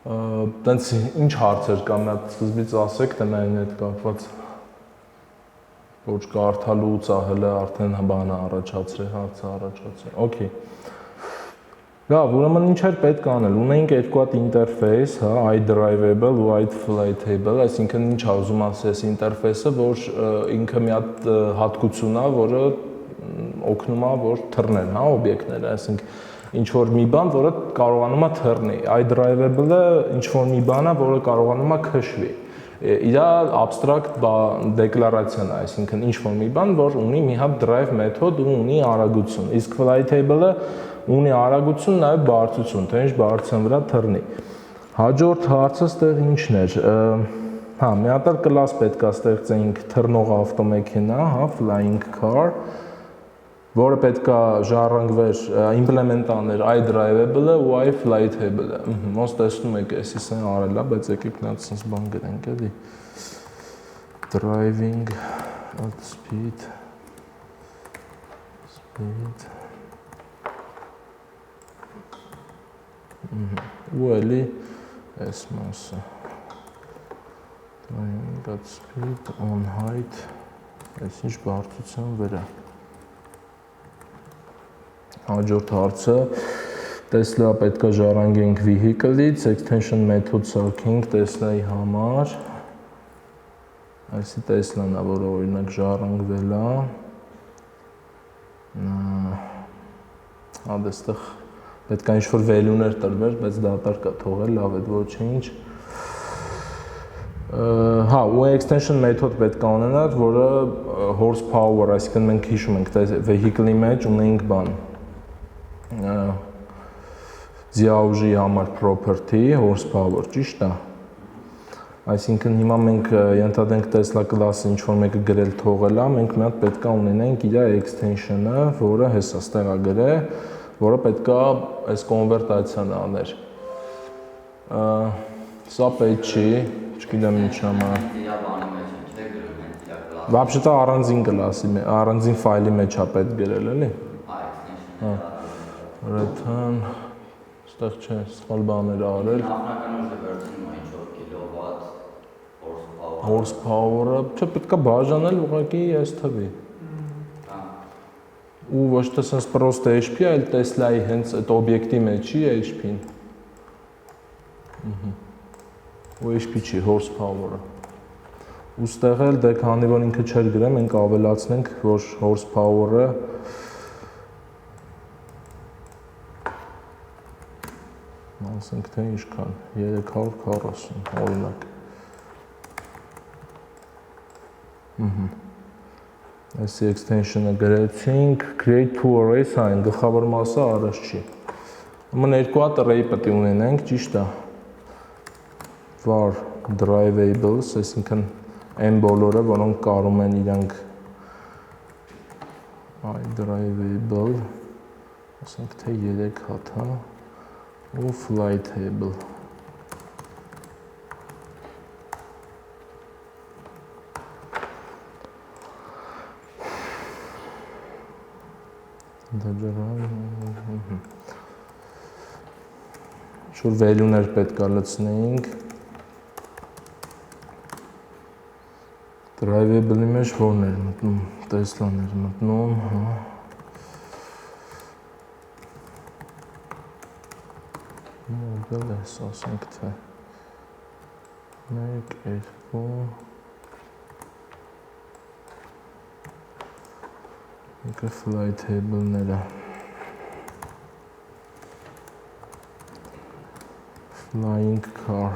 Տենց ինչ հարցեր կա, մի հատ սկզբից ասեք, թե մեն հետ կապված ոչ կարդալուց ահելը արդեն բանը առաջացրել, հարցը առաջացրել։ Okay։ Լավ, ուրեմն ինչ էր պետք անել։ Ունեինք երկու հատ ինտերֆեյս, հա, iDrivable ու iFlightable, այսինքն ինչ ա ուզում ասել այս ինտերֆեյսը, որ ինքը մի հատ հատկություն է, որը օգնում է որ թռնեն, հա, օբյեկտները, այսինքն ինչ որ մի բան, որը կարողանում է թռնի։ iDrivable-ը ինչ որ մի բան է, որը կարողանում է քշվի։ Իրա abstract դեկլարացիան է, այսինքն ինչ որ մի բան, որ ունի մի հատ drive մեթոդ ու ունի արագություն։ Իսկ flightable-ը ունի արագություն, նաև բարձրություն, թե ինչ բարձրության վրա թռնի։ Հաջորդ հարցը ստեղ ինչն էր։ Հա, մի հատ կլաս պետք է ստեղծենք թռնող ավտոմեքենա, հա, flying car, որը պետք է ժառանգվեր, implement աներ iDrivable-ը ու iFlightable-ը։ Ոնց տեսնում եք, էսից են արել է, բայց եկեք նա sense բան գրենք, էլի։ Driving at speed ու էլի այս մասը driving at speed on height, այս ինչ բարձրության վրա։ Հաջորդ հարցը Tesla պետք է ժառանգենք vehicle-ից, extension method սարքենք Tesla-ի համար։ Այսի Tesla-ն է, որը օրինակ ժառանգվել է։ Հա, դստեղ պետք է ինչ-որ value-ներ տրվեր, բայց դատարկ է թողել, լավ է, ոչինչ։ Հա, ու extension method պետք է ունենար, որը horsepower, այսինքն մենք հիշում ենք, թե vehicle-ի մեջ ունենք բան։ Ձիաուժի համար property, horsepower, ճիշտ է։ Այսինքն հիմա մենք ենթադրենք Tesla class-ը ինչ-որ մեկը գրել թողել է, մենք մի հատ պետք է ունենենք իր extension-ը, որը հեսա ստեղ է գրել, որը պետք է այս կոնվերտացիան աներ։ Սա պետք չի, չգիտեմ ինչ համար։ Вообще-то առանձին կլասի, առանձին ֆայլի մեջ է պետք գրել, էլի։ Հա։ Return, ստեղ չէ, սխալ բաներ արել։ Horsepower-ը, չէ, պետք է բաժանել ուղղակի այս թվի։ Ու ոչ թե sense просто HP, այլ Tesla-ի հենց այդ օբյեկտի մեջի HP-ն։ Ու HP չի, horsepower-ը։ Ու ստեղ էլ դե քանի որ ինքը չէր գրել, մենք ավելացնենք, որ horsepower-ը ասենք թե ինչքան 340 օրինակ։ Այսի extension-ը գրեցինք, create two arrays, այն գլխավոր մասը առաջ չի։ Ուրեմն երկու հատ array պետք է ունենենք, ճիշտ է։ Var drivables, այսինքն այն բոլորը, որոնք կարում են իրանք iDrivable, ասենք թե 3 հատ, հա, ու flightable։ Ինչ-որ value-ներ պետք է լցնեինք։ Drivable-ի մեջ որն էր մտնում, Tesla-ն էր մտնում, հա։ Model է, ասենք թե 1, 2, Եկը flightable-ները։ Flying car։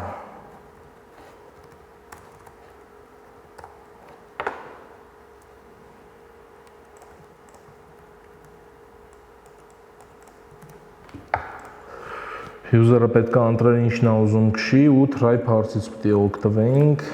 User-ը պետք է ընտրել ինչն է ուզում քշի ու try parts-ից պետք է օգտվենք։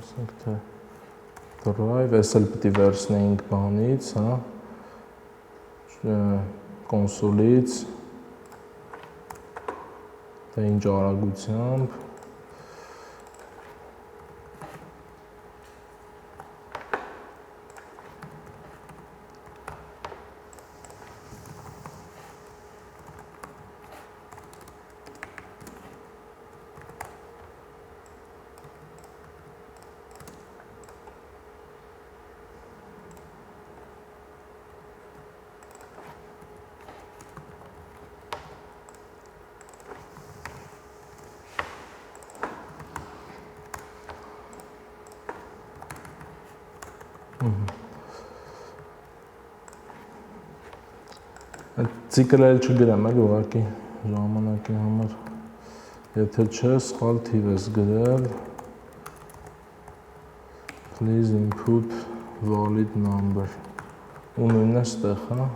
ասենք թե drive, այս էլ պետք է վերցնեինք բանից, հա, կոնսոլից, թե ինչ արագությամբ, Ցիկլը չգրեմ էլ ուղղակի ժամանակի համար, եթե չէ, սխալ թիվ ես գրել, please input valid number, ու նույնն է ստեղ, հա,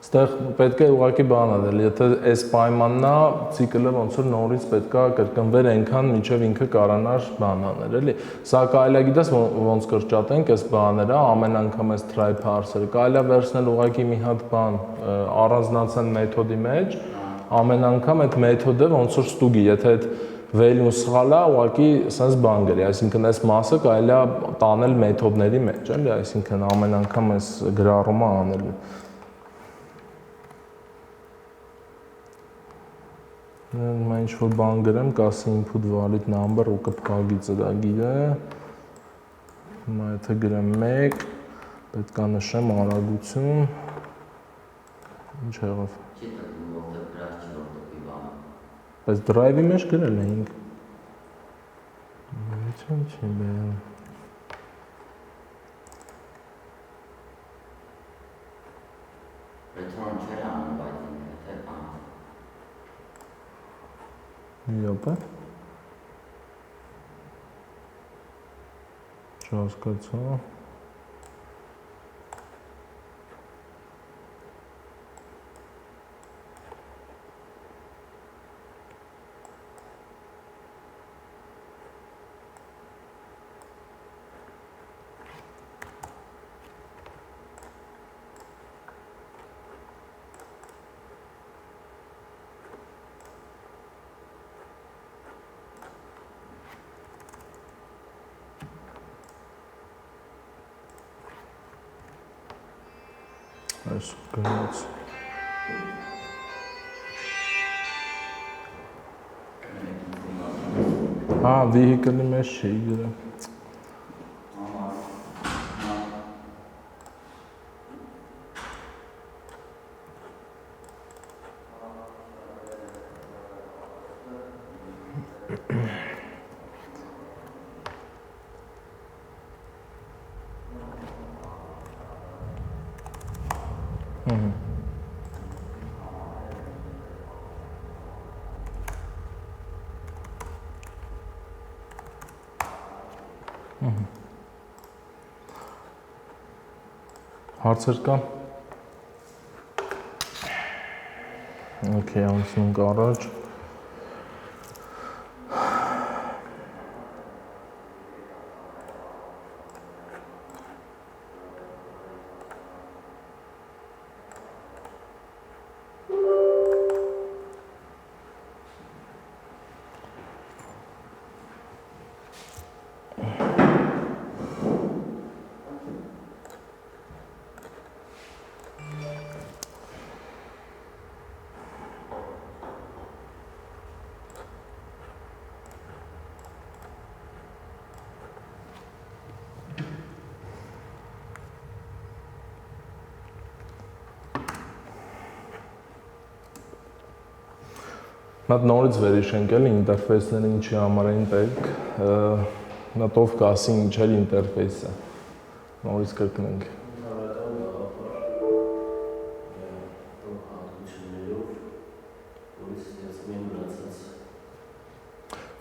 Ստեղ պետք է ուղղակի բան անել, եթե այս պայմանն է, ցիկլը ոնց որ նորից պետք է կրկնվեր այնքան, մինչև ինքը կարանար բան անել, էլի։ Սա կարելի է գիտես ոնց կրճատենք այս բաները, ամեն անգամ այս try parser-ը, կարելի է վերցնել ուղղակի մի հատ բան, առանձնացնել մեթոդի մեջ, ամեն անգամ այդ մեթոդը ոնց որ ստուգի, եթե այդ value-ն սխալ է, ուղղակի sense բան գրի, այսինքն այս մասը կարելի է տանել մեթոդների մեջ, էլի, այսինքն ամեն անգամ այս գրառումը անելու։ Mən ինչ-որ բան գրեմ, կասի input valid number ու կփակի ծրագիրը, հիմա եթե գրեմ 1, պետք է նշեմ արագություն, ինչ եղավ։ Բայց drive-ի մեջ գրել էինք։ Ինչ չի բերում։ Return չէր անում, բայց ինքը թե բան։ Յոպա։ Չհասկացա։ Այս գնաց։ Հա, vehicle-ի մեջ չի գրել։ Հարցեր կան։ Okay, անցնենք առաջ։ Մատ նորից վերհիշենք էլի ինտերֆեյսները ինչի համար են պետք, մատով կասի ինչ էլ ինտերֆեյսը, նորից կրկնենք։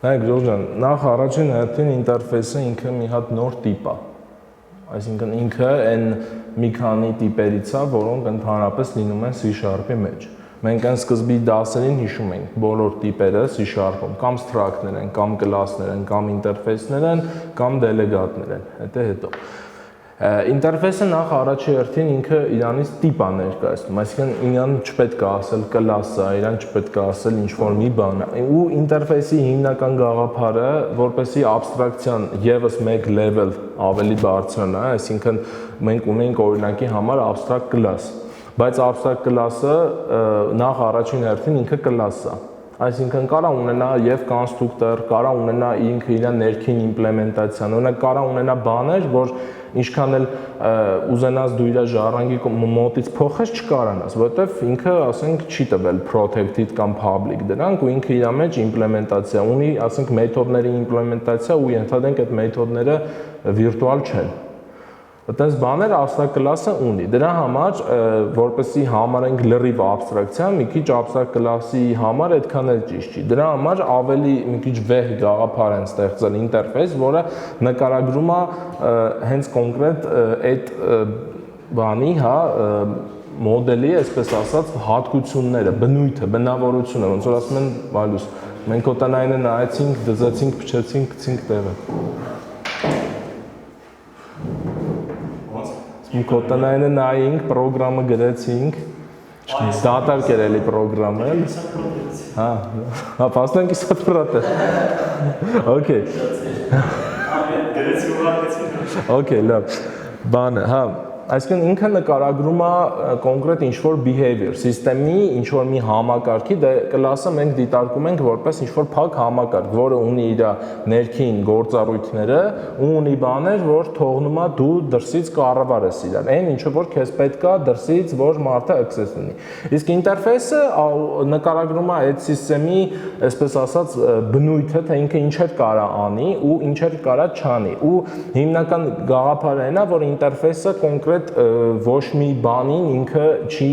Նայեք Ժորժան, նախ առաջին հերթին ինտերֆեյսը ինքը մի հատ նոր տիպ է, այսինքն ինքը այն մի քանի տիպերից է, որոնք ընդհանրապես լինում են C# մեջ։ Մենք այն սկզբի դասերին հիշում ենք բոլոր տիպերը C#-ում, կամ struct-ներ են, կամ class-ներ են, կամ interface-ներ են, կամ delegateներ են, հետո։ Ինտերֆեյսը նախ առաջի հերթին ինքը իրանից տիպ է ներկայացնում, այսինքն իրան չպետք է ասել class է, իրան չպետք է ասել ինչ-որ մի բան է, ու ինտերֆեյսի հիմնական գաղափարը, որպեսզի abstraction եւս մեկ level ավելի բարձրանա, այսինքն մենք ունենք օրինակի համար abstract class, բայց abstract class-ը նախ առաջին հերթին ինքը class է, այսինքն կարա ունենա եւ կոնստրուկտոր, կարա ունենա ինքը իր ներքին իմպլեմենտացիան, օրինակ կարա ունենա բաներ, որ ինչքան էլ ուզենաս դու իր ժառանգի մոտից փոխես չկարանաս, որովհետեւ ինքը, ասենք, չի տվել protected կամ public դրանք ու ինքը իր մեջ իմպլեմենտացիա ունի, ասենք, մեթոդների իմպլեմենտացիա ու ենթադրենք այդ մեթոդները վիրտուալ չեն։ Այդպես բաներ abstract class-ը ունի։ Դրա համար, որպեսզի համարենք լրիվ abstraction, մի քիչ abstract class-ի համար այդքան էլ ճիշտ չի։ Դրա համար ավելի մի քիչ վեհ գաղափար են ստեղծել ինտերֆեյս, որը նկարագրում է հենց կոնկրետ այդ բանի, հա, մոդելի, այսպես ասած, հատկությունները, բնույթը, բնավորությունը, ոնց որ ասում են, Վալյուս, մենք օտանայինը նայեցինք, դզեցինք, փչեցինք, գցինք տեղը։ Կոտնայինը նայինք, պրոգրամը գրեցինք, դատարկ էր էլի պրոգրամը, հա, պաստանք իսատ պրատ է, ոքեյ, ոքեյ, լավ, բանը, հա, այսինքն ինքը նկարագրում է կոնկրետ ինչ-որ behavior, սիստեմի ինչ-որ մի համակարգի, դե class-ը մենք դիտարկում ենք որպես ինչ-որ փակ համակարգ, որը ունի իր ներքին գործառույթները ու ունի բաներ, որ թողնում է դու դրսից կառավարես իրար, այն ինչը որ քեզ պետք է դրսից, որ մարդը access ունի։ Իսկ ինտերֆեյսը նկարագրում է այդ սիստեմի, այսպես ասած, բնույթը, թե ինքը ինչեր կարա անի ու ինչեր կարա չանի։ Ու հիմնական գաղափարը այն է, որ ինտերֆեյսը կոնկրետ ոչ մի բանին ինքը չի,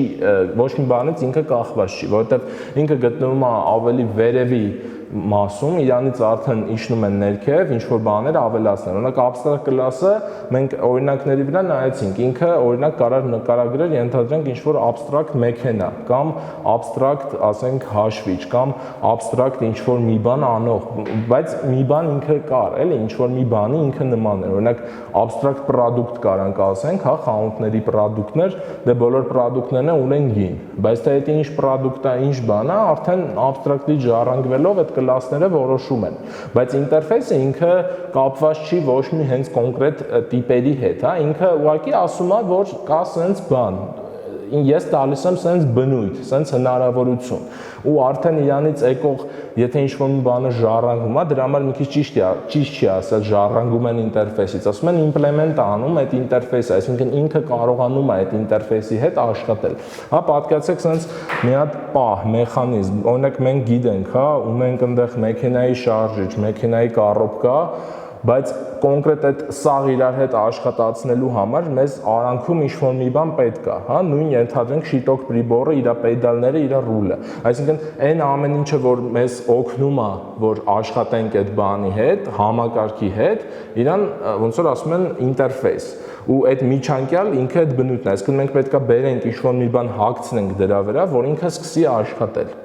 ոչ մի բանից ինքը կախված չի, որովհետև ինքը գտնվում է ավելի վերևի մասում, իրանից արդեն իջնում են ներքև, ինչ-որ բաներ ավելացնել։ Օրինակ abstract class-ը մենք օրինակների վրա նայեցինք, ինքը օրինակ կարող նկարագրել, ենթադրենք ինչ-որ abstract մեքենա, կամ abstract, ասենք, հաշվիչ, կամ abstract ինչ-որ մի բան անող, բայց մի բան ինքը կար, էլի, ինչ-որ մի բանի ինքը նման է։ Օրինակ abstract product կարանք ասենք, հա, խանութների պրոդուկտներ, դե բոլոր պրոդուկտներն ունեն գին, բայց թե դա ինչ պրոդուկտ է, ինչ բան է, արդեն abstract-ից ժառանգվելով այդ class-ները որոշում են, բայց ինտերֆեյսը ինքը կապված չի ոչ մի հենց կոնկրետ տիպերի հետ, հա, ինքը ուղղակի ասում է, որ կա սենց բան, ես տալիս եմ սենց բնույթ, սենց հնարավորություն, ու արդեն իրանից եկող, եթե ինչ-որ մի բանը ժառանգում է, դրա համար մի քիչ ճիշտ չի ասել ժառանգում են ինտերֆեյսից, ասում են իմպլեմենտ անում այդ ինտերֆեյսը, այսինքն ինքը կարողանում է այդ ինտերֆեյսի հետ աշխատել։ Հա, պատկերացրեք սենց մի հատ պահ, մեխանիզմ, օրինակ մենք գիտենք, հա, ունենք այնտեղ մեքենայի շարժիչ, մեքենայի կառոպկա, բայց կոնկրետ այդ սաղ իրար հետ աշխատացնելու համար մեզ արանքում ինչ-որ մի բան պետք է, հա, նույն ենթադրենք շիտոկ պրիբորը, իր պեդալները, իր ռուլը։ Այսինքն այն ամեն ինչը, որ մեզ օգնում է, որ աշխատենք այդ բանի հետ, համակարգի հետ, իրան ոնց որ ասում են ինտերֆեյս։ Ու այդ միջանկյալ ինքը այդ բնույթն է, այսինքն մենք պետք է բերենք ինչ-որ մի բան հագցնենք դրա վրա, որ ինքը սկսի աշխատել։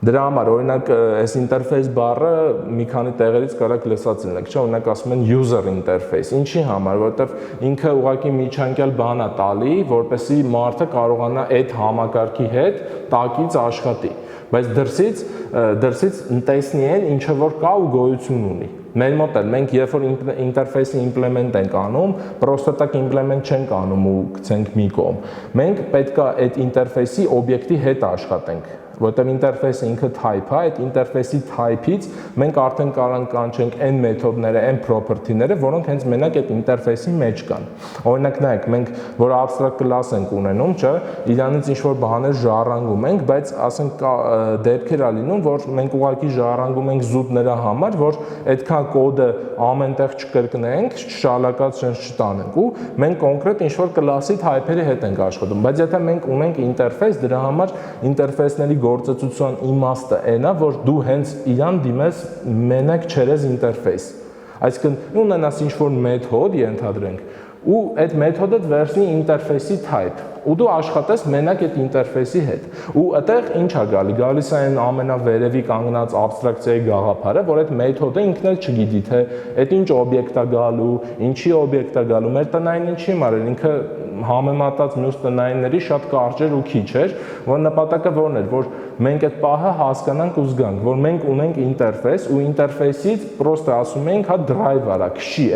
Դրա համար օրինակ այս ինտերֆեյս բառը մի քանի տեղերից կարաք լսած լինեք, չէ՞, օրինակ ասում են user interface, ինչի համար, որովհետև ինքը ուղղակի միջանկյալ բան է տալի, որպեսզի մարդը կարողանա այդ համակարգի հետ տակից աշխատի, բայց դրսից տեսնի այն ինչը որ կա ու գոյություն ունի։ Մեր մոտ էլ մենք երբ որ ինտերֆեյսի իմպլեմենտ ենք անում, պրոստը տակ իմպլեմենտ չենք անում ու գցենք մի կողմ։ Մենք պետք է այդ ինտերֆեյսի օբյեկտի հետ աշխատենք։ որտեղ ինտերֆեյսը ինքը type է, այդ ինտերֆեյսի type-ից մենք արդեն կարող ենք կանչենք այն մեթոդները, այն property-ները, որոնք հենց մենակ այդ ինտերֆեյսի մեջ կան։ Օրինակ նայեք, մենք որ abstract class ենք ունենում, չէ, իրանից ինչ որ բաներ ժառանգում ենք, բայց ասենք դեպքեր ա լինում, որ մենք ուղղակի ժառանգում ենք զուտ նրա համար, որ այդքան կոդը ամենտեղ չկրկնենք, շալակած չտանենք ու մենք կոնկրետ ինչ որ class-ի type-երի հետ ենք աշխատում, բայց եթե մենք ունենք ինտերֆեյս, դրա համար ինտերֆեյսների գործածության իմաստը այն է, որ դու հենց իրան դիմես մենակ չերես ինտերֆեյս։ Այսինքն ունենաս ինչ որ մեթոդ ենթադրենք ու այդ մեթոդը վերցնի ինտերֆեյսի type ու դու աշխատես մենակ այդ ինտերֆեյսի հետ ու այդտեղ ինչ է գալիս է այն ամենավերևի կանգնած abstract-այի գաղափարը, որ այդ մեթոդը ինքն էլ չգիտի թե այդ ինչ օբյեկտ է գալու, ինչի օբյեկտ է գալու, մեր տնային ինչի մարել, ինքը համեմատած մյուս տնայինների շատ կարճ էր ու քիչ էր, որ նպատակը որն էր, որ մենք այդ պահը հասկանանք ու զգանք, որ մենք ունենք ինտերֆեյս ու ինտերֆեյսից պրոստը ասում ենք, հա drive արա, քշի,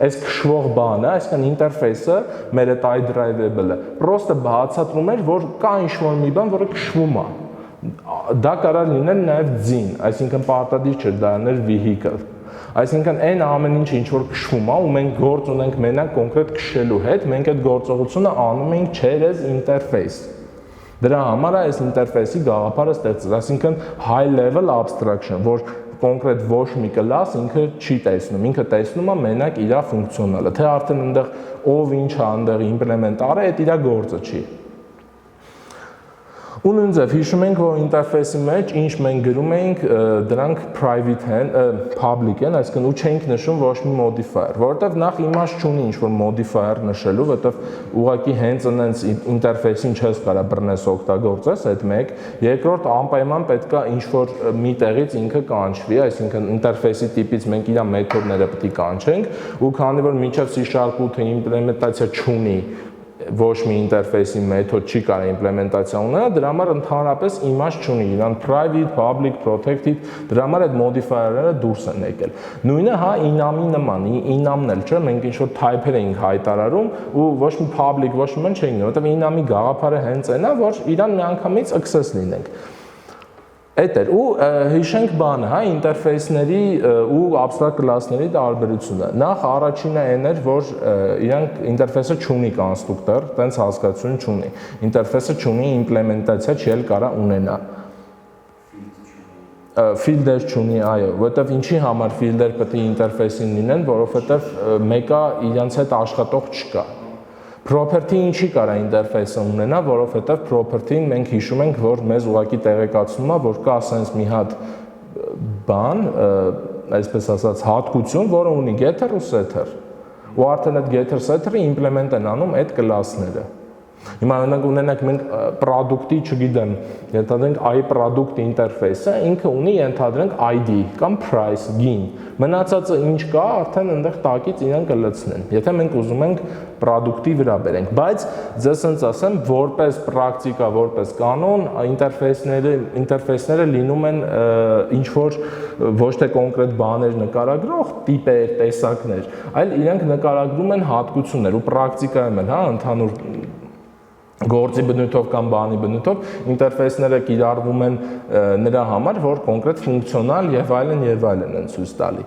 այս քշվող բանը, այսինքն ինտերֆեյսը մեր այդ iDriveable-ը պրոստը բացատրում էր, որ կա ինչ-որ մի բան, որը քշվում է։ Դա կարող լինել նաև ձին, այսինքն պարտադիր չէ դա ներ vehicle։ Այսինքն այն ամեն ինչ ինչ որ քշվում է ու մենք գործ ունենք մենակ կոնկրետ քշելու հետ, մենք այդ գործողությունը անում ենք չերես ինտերֆեյս։ Դրա համար է այս ինտերֆեյսի գաղափարը ստեղծել, այսինքն high level abstraction, որ կոնկրետ ոչ մի class ինքը չի տեսնում, ինքը տեսնում է մենակ իր ֆունկցիոնալը, թե արդեն այնտեղ ով ինչ է այնտեղ իմպլեմենտ արել, այդ իր գործը չի։ Ու նույնպես հիշում ենք, որ ինտերֆեյսի մեջ ինչ մենք գրում էինք, դրանք private են, public են, այսինքն ու չենք նշում ոչ մի modifier, որովհետև նախ իմաստ չունի ինչ-որ modifier նշելու, որովհետև ուղղակի հենց այնց ինտերֆեյսին չես կարա բռնես օգտագործես, այդ մեկ, երկրորդ անպայման պետքա ինչ-որ մի տեղից ինքը կանչվի, այսինքն ինտերֆեյսի տիպից մենք իր մեթոդները պետք է կանչենք, ու քանի որ մինչև C#8-ը իմպլեմենտացիա չունի ոչ մի ինտերֆեյսի մեթոդ չի կարող իմպլեմենտացիա ունենալ, դրա համար ընդհանրապես իմաստ չունի, իրան private, public, protected, դրա համար այդ modifier-ները դուրս են եկել։ Նույնը հա enum-ի նման, enum-ն էլ չէ, մենք ինչ-որ type-եր էինք հայտարարում ու ոչ մի public, ոչ մի բան չէինք, որովհետև enum-ի գաղափարը հենց այն է, որ իրան միանգամից access լինենք։ Այդ էր ու հիշենք բանը, հա, ինտերֆեյսների ու abstract class-ների տարբերությունը։ Նախ առաջինը այն էր, որ իրանք ինտերֆեյսը չունի կոնստրուկտոր, տենց հասկացություն չունի։ Ինտերֆեյսը չունի իմպլեմենտացիա, չի էլ կարա ունենա։ Fielder չունի, այո, որովհետև ինչի համար fielder պետք է ինտերֆեյսին լինեն, որովհետև մեկը իրանց հետ աշխատող չկա։ Property ինչի կարա ինտերֆեյսը ունենա, որովհետև property-ն մենք հիշում ենք, որ մեզ ուղղակի տեղեկացնում է, որ կա ասենց մի հատ բան, այսպես ասած, հատկություն, որը ունի getter ու setter։ Ու արդեն այդ getter setter-ը implement են անում այդ class-ները։ Հիմա ունենանք մենք product-ի, չգիտեմ, ենթադրենք iProduct ինտերֆեյսը, ինքը ունի ենթադրենք ID կամ price, գին։ Մնացածը ինչ կա, արդեն այնտեղ տակից իրան կլցնեն։ Եթե մենք ուզում ենք product-ի վրա բերենք, բայց ձեզ ասենց ասեմ, որպես պրակտիկա, որպես կանոն, ինտերֆեյսները լինում են ինչ որ ոչ թե կոնկրետ բաներ նկարագրող տիպեր, տեսակներ, այլ իրենք նկարագրում են հատկություններ ու պրակտիկայում են, հա, ընդհանուր գործի բնույթով կամ բանի բնույթով ինտերֆեյսները կիրառվում են նրա համար, որ կոնկրետ ֆունկցիոնալ եւ այլն են ցույց տալի։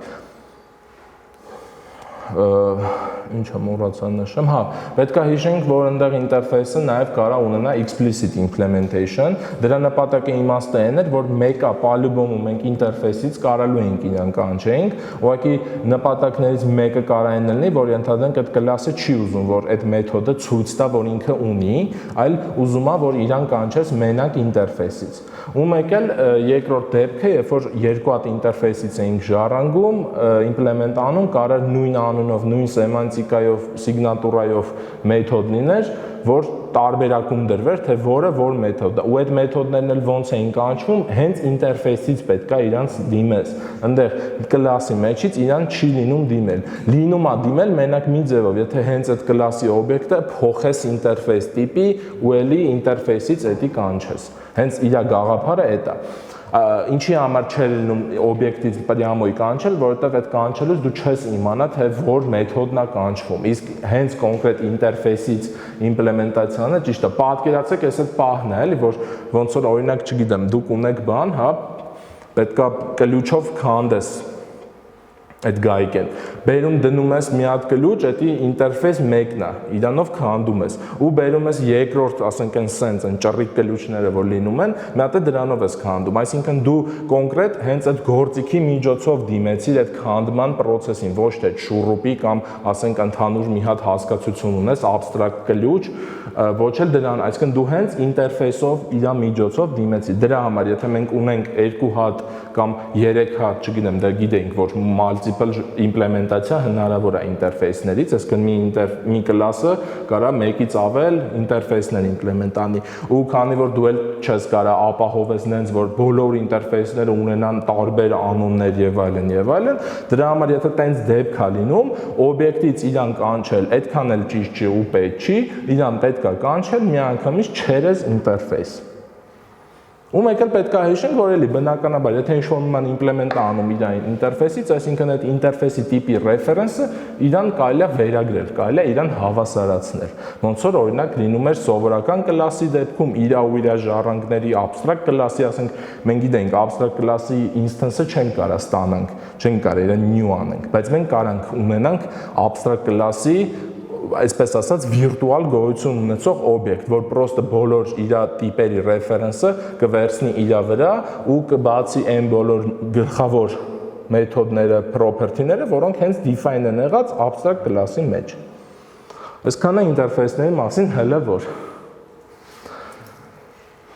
Ինչա մոռացա նշեմ, հա, պետք է հիշենք, որ այնտեղ ինտերֆեյսը նաև կարող ունենա explicit implementation, դրա նպատակը իմաստը այն էր, որ մեկը պալյուբոմը մենք ինտերֆեյսից կարելու ենք իրան կանչենք, ուղղակի նպատակներից մեկը կարող է լինի, որ ենթադրենք այդ class-ը չի ուզում, որ այդ մեթոդը ցույց տա, որ ինքը ունի, այլ ուզում է, որ իրան կանչես մենակ ինտերֆեյսից։ Ու մեկ էլ երկրորդ դեպքը, երբ որ երկու հատ ինտերֆեյսից էինք ժառանգում, իմպլեմենտ անում, կարող նույն անունով, նույն սեմանտիկայով, սիգնատուրայով մեթոդ լիներ, որ տարբերակում դրվեր, թե որը որ մեթոդ է։ Ու այդ մեթոդներն էլ ոնց էին կանչվում, հենց ինտերֆեյսից պետք է իրանց դիմես։ Այնտեղ class-ի մեջից իրան չի լինում դիմել։ Լինում է դիմել մենակ մի ձևով, եթե հենց այդ class-ի օբյեկտը փոխես ինտերֆեյս տիպի ու էլի ինտերֆեյսից էդի կանչես։ Հենց իր գաղափարը էդ է։ Ինչի համար չէր լինում օբյեկտից պրյամոյ կանչել, որովհետև այդ կանչելուց դու չես իմանա, թե որ մեթոդն է կանչվում։ Իսկ հենց կոնկրետ ինտերֆեյսից իմպլեմենտացիանը ճիշտ է, պատկերացրեք, այս այդ պահն է, էլի, որ ոնց որ օրինակ, չգիտեմ, դուք ունեք բան, հա, պետքա կլուչով քանդես այդ գայքեն։ Բերում դնում ես մի հատ կլուչ, դա ինտերֆեյս մեկն է, իրանով քանդում ես ու բերում ես երկրորդ, ասենք այն սենց, այն ճռիկ կլուչները, որ լինում են, մի հատ է դրանով ես քանդում։ Այսինքն դու կոնկրետ հենց այդ գործիքի միջոցով դիմեցիր այդ քանդման process-ին, ոչ թե շուռուպի կամ ասենք ընդհանուր մի հատ հասկացություն ունես, abstract կլուչ, ոչ էլ դրան, այսինքն դու հենց ինտերֆեյսով իր միջոցով դիմեցիր։ Դրա համար, եթե մենք ունենք 2 հատ կամ 3 հատ, չգիտեմ, դա գիտենք, որ multiple implementation հնարավոր է ինտերֆեյսներից, այսինքն մի կլասը կարա մեկից ավել ինտերֆեյսներ իմպլեմենտ անի, ու քանի որ դու էլ չես կարա ապահովես նենց, որ բոլոր ինտերֆեյսները ունենան տարբեր անուններ եւ այլն, դրա համար եթե տենց դեպք է լինում, օբյեկտից իրան կանչել, այդքան էլ ճիշտ չի ու պետք չի, իրան պետք է կանչել միանգամից через ինտերֆեյս։ Ու մեկ էլ պետք է հիշենք, որ էլի բնականաբար, եթե ինչ-որ ման իմպլեմենտ անում իր ինտերֆեյսից, այսինքն այդ ինտերֆեյսի տիպի ռեֆերենսը իրան կարելի է վերագրել, կարելի է իրան հավասարացնել։ Ոնց որ օրինակ լինում էր սովորական կլասի դեպքում իր ու իր ժառանգների abstract կլասի, ասենք մենք գիտենք abstract կլասի instance-ը չենք կարա ստանանք, չենք կարա իրան new անենք, բայց մենք կարանք ունենանք abstract կլասի այսպես ասած վիրտուալ գոյություն ունեցող օբյեկտ, որ պրոստը բոլոր իր տիպերի ռեֆերենսը կվերցնի իր վրա ու կբացի այն բոլոր գլխավոր մեթոդները, property-ները, որոնք հենց define են եղած abstract կլասի մեջ։ Այսքանը ինտերֆեյսների մասին հələ որ։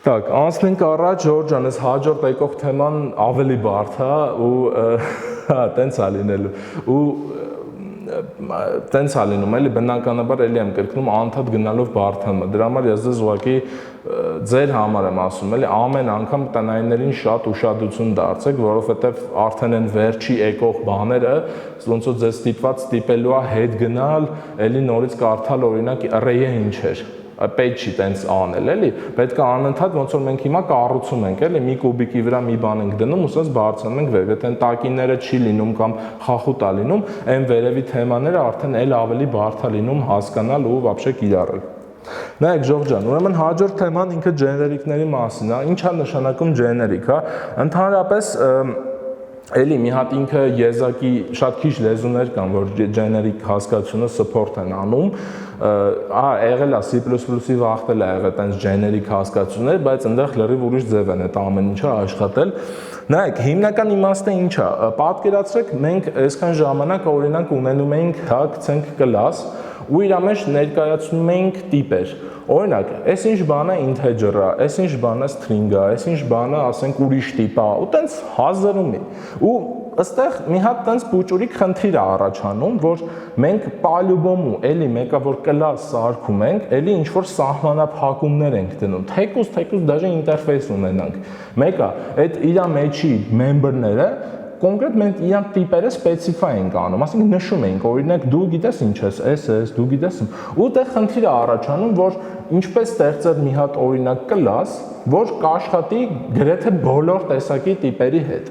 Так, անցնենք առաջ, Ժորժ ջան, այս հաջորդ եկող թեման ավելի բարդ է ու հա, տենց է լինելու։ Ու տենց է լինում, էլի բնականաբար էլի եմ կրկնում անդադ գնալով բարդանը։ Դրա համար ես ձեզ ուղղակի ձեր համար եմ ասում, էլի ամեն անգամ տնայիններին շատ ուշադրություն դարձեք, որովհետև արդեն այն վերջի եկող բաները ոնց որ ձեզ ստիպելու է հետ գնալ, էլի նորից կարդալ օրինակ array-ը ինչ էր։ Պետք չի տենց անել, էլի, պետք է անընդհատ ոնց որ մենք հիմա կառուցում ենք, էլի, մի կուբիկի վրա մի բան ենք դնում, ուսած բարձրանում ենք վեր, եթե այն տակիները չի լինում կամ խախուտ է լինում, այն վերևի թեմաները արդեն էլ ավելի բարդ է լինում հասկանալ ու вообще կիրառել։ Նայեք Ժորժ ջան, ուրեմն հաջորդ թեման ինքը ջեներիկների մասին է, ինչ է նշանակում ջեներիկ, հա, ընդհանրապես Էլի մի հատ ինքը եզակի շատ քիչ լեզուներ կան, որ ջեներիկ հասկացությունը support են անում, եղել է C++-ի վաղտել է եղել տենց ջեներիկ հասկացություններ, բայց այնտեղ լրիվ ուրիշ ձև են այդ ամեն ինչը աշխատել։ Նայեք, հիմնական իմաստը ինչ է, պատկերացրեք մենք այսքան ժամանակ օրինակ ունենում էինք, հա, գցենք կլաս, ու իր մեջ ներկայացնում էինք տիպեր։ Օրինակ, այս ինչ բանը integer-ը, այս ինչ բանը string-ը, այս ինչ բանը, ասենք, ուրիշ տիպ է, ու տենց հազարում է։ Ու ըստեղ մի հատ տենց փուճուրիկ խնդիր է առաջանում, որ մենք պալյուբոմու էլի մեկը որ կլաս սարքում ենք, էլի ինչ որ սահմանափակումներ ենք դնում։ Թեկուզ դաժե ինտերֆեյս ունենանք։ Մեկը այդ իր մեջի member-ները կոնկրետ մենք իրանք տիպերը սպეციფայ ենք անում, ասենք նշում ենք, օրինակ դու գիտես ինչ ես, SS, դու գիտես, ու դեռ խնդիր է առաջանում, որ ինչպես ստեղծել մի հատ օրինակ կլաս, որ կաշխատի գրեթե բոլոր տեսակի տիպերի հետ։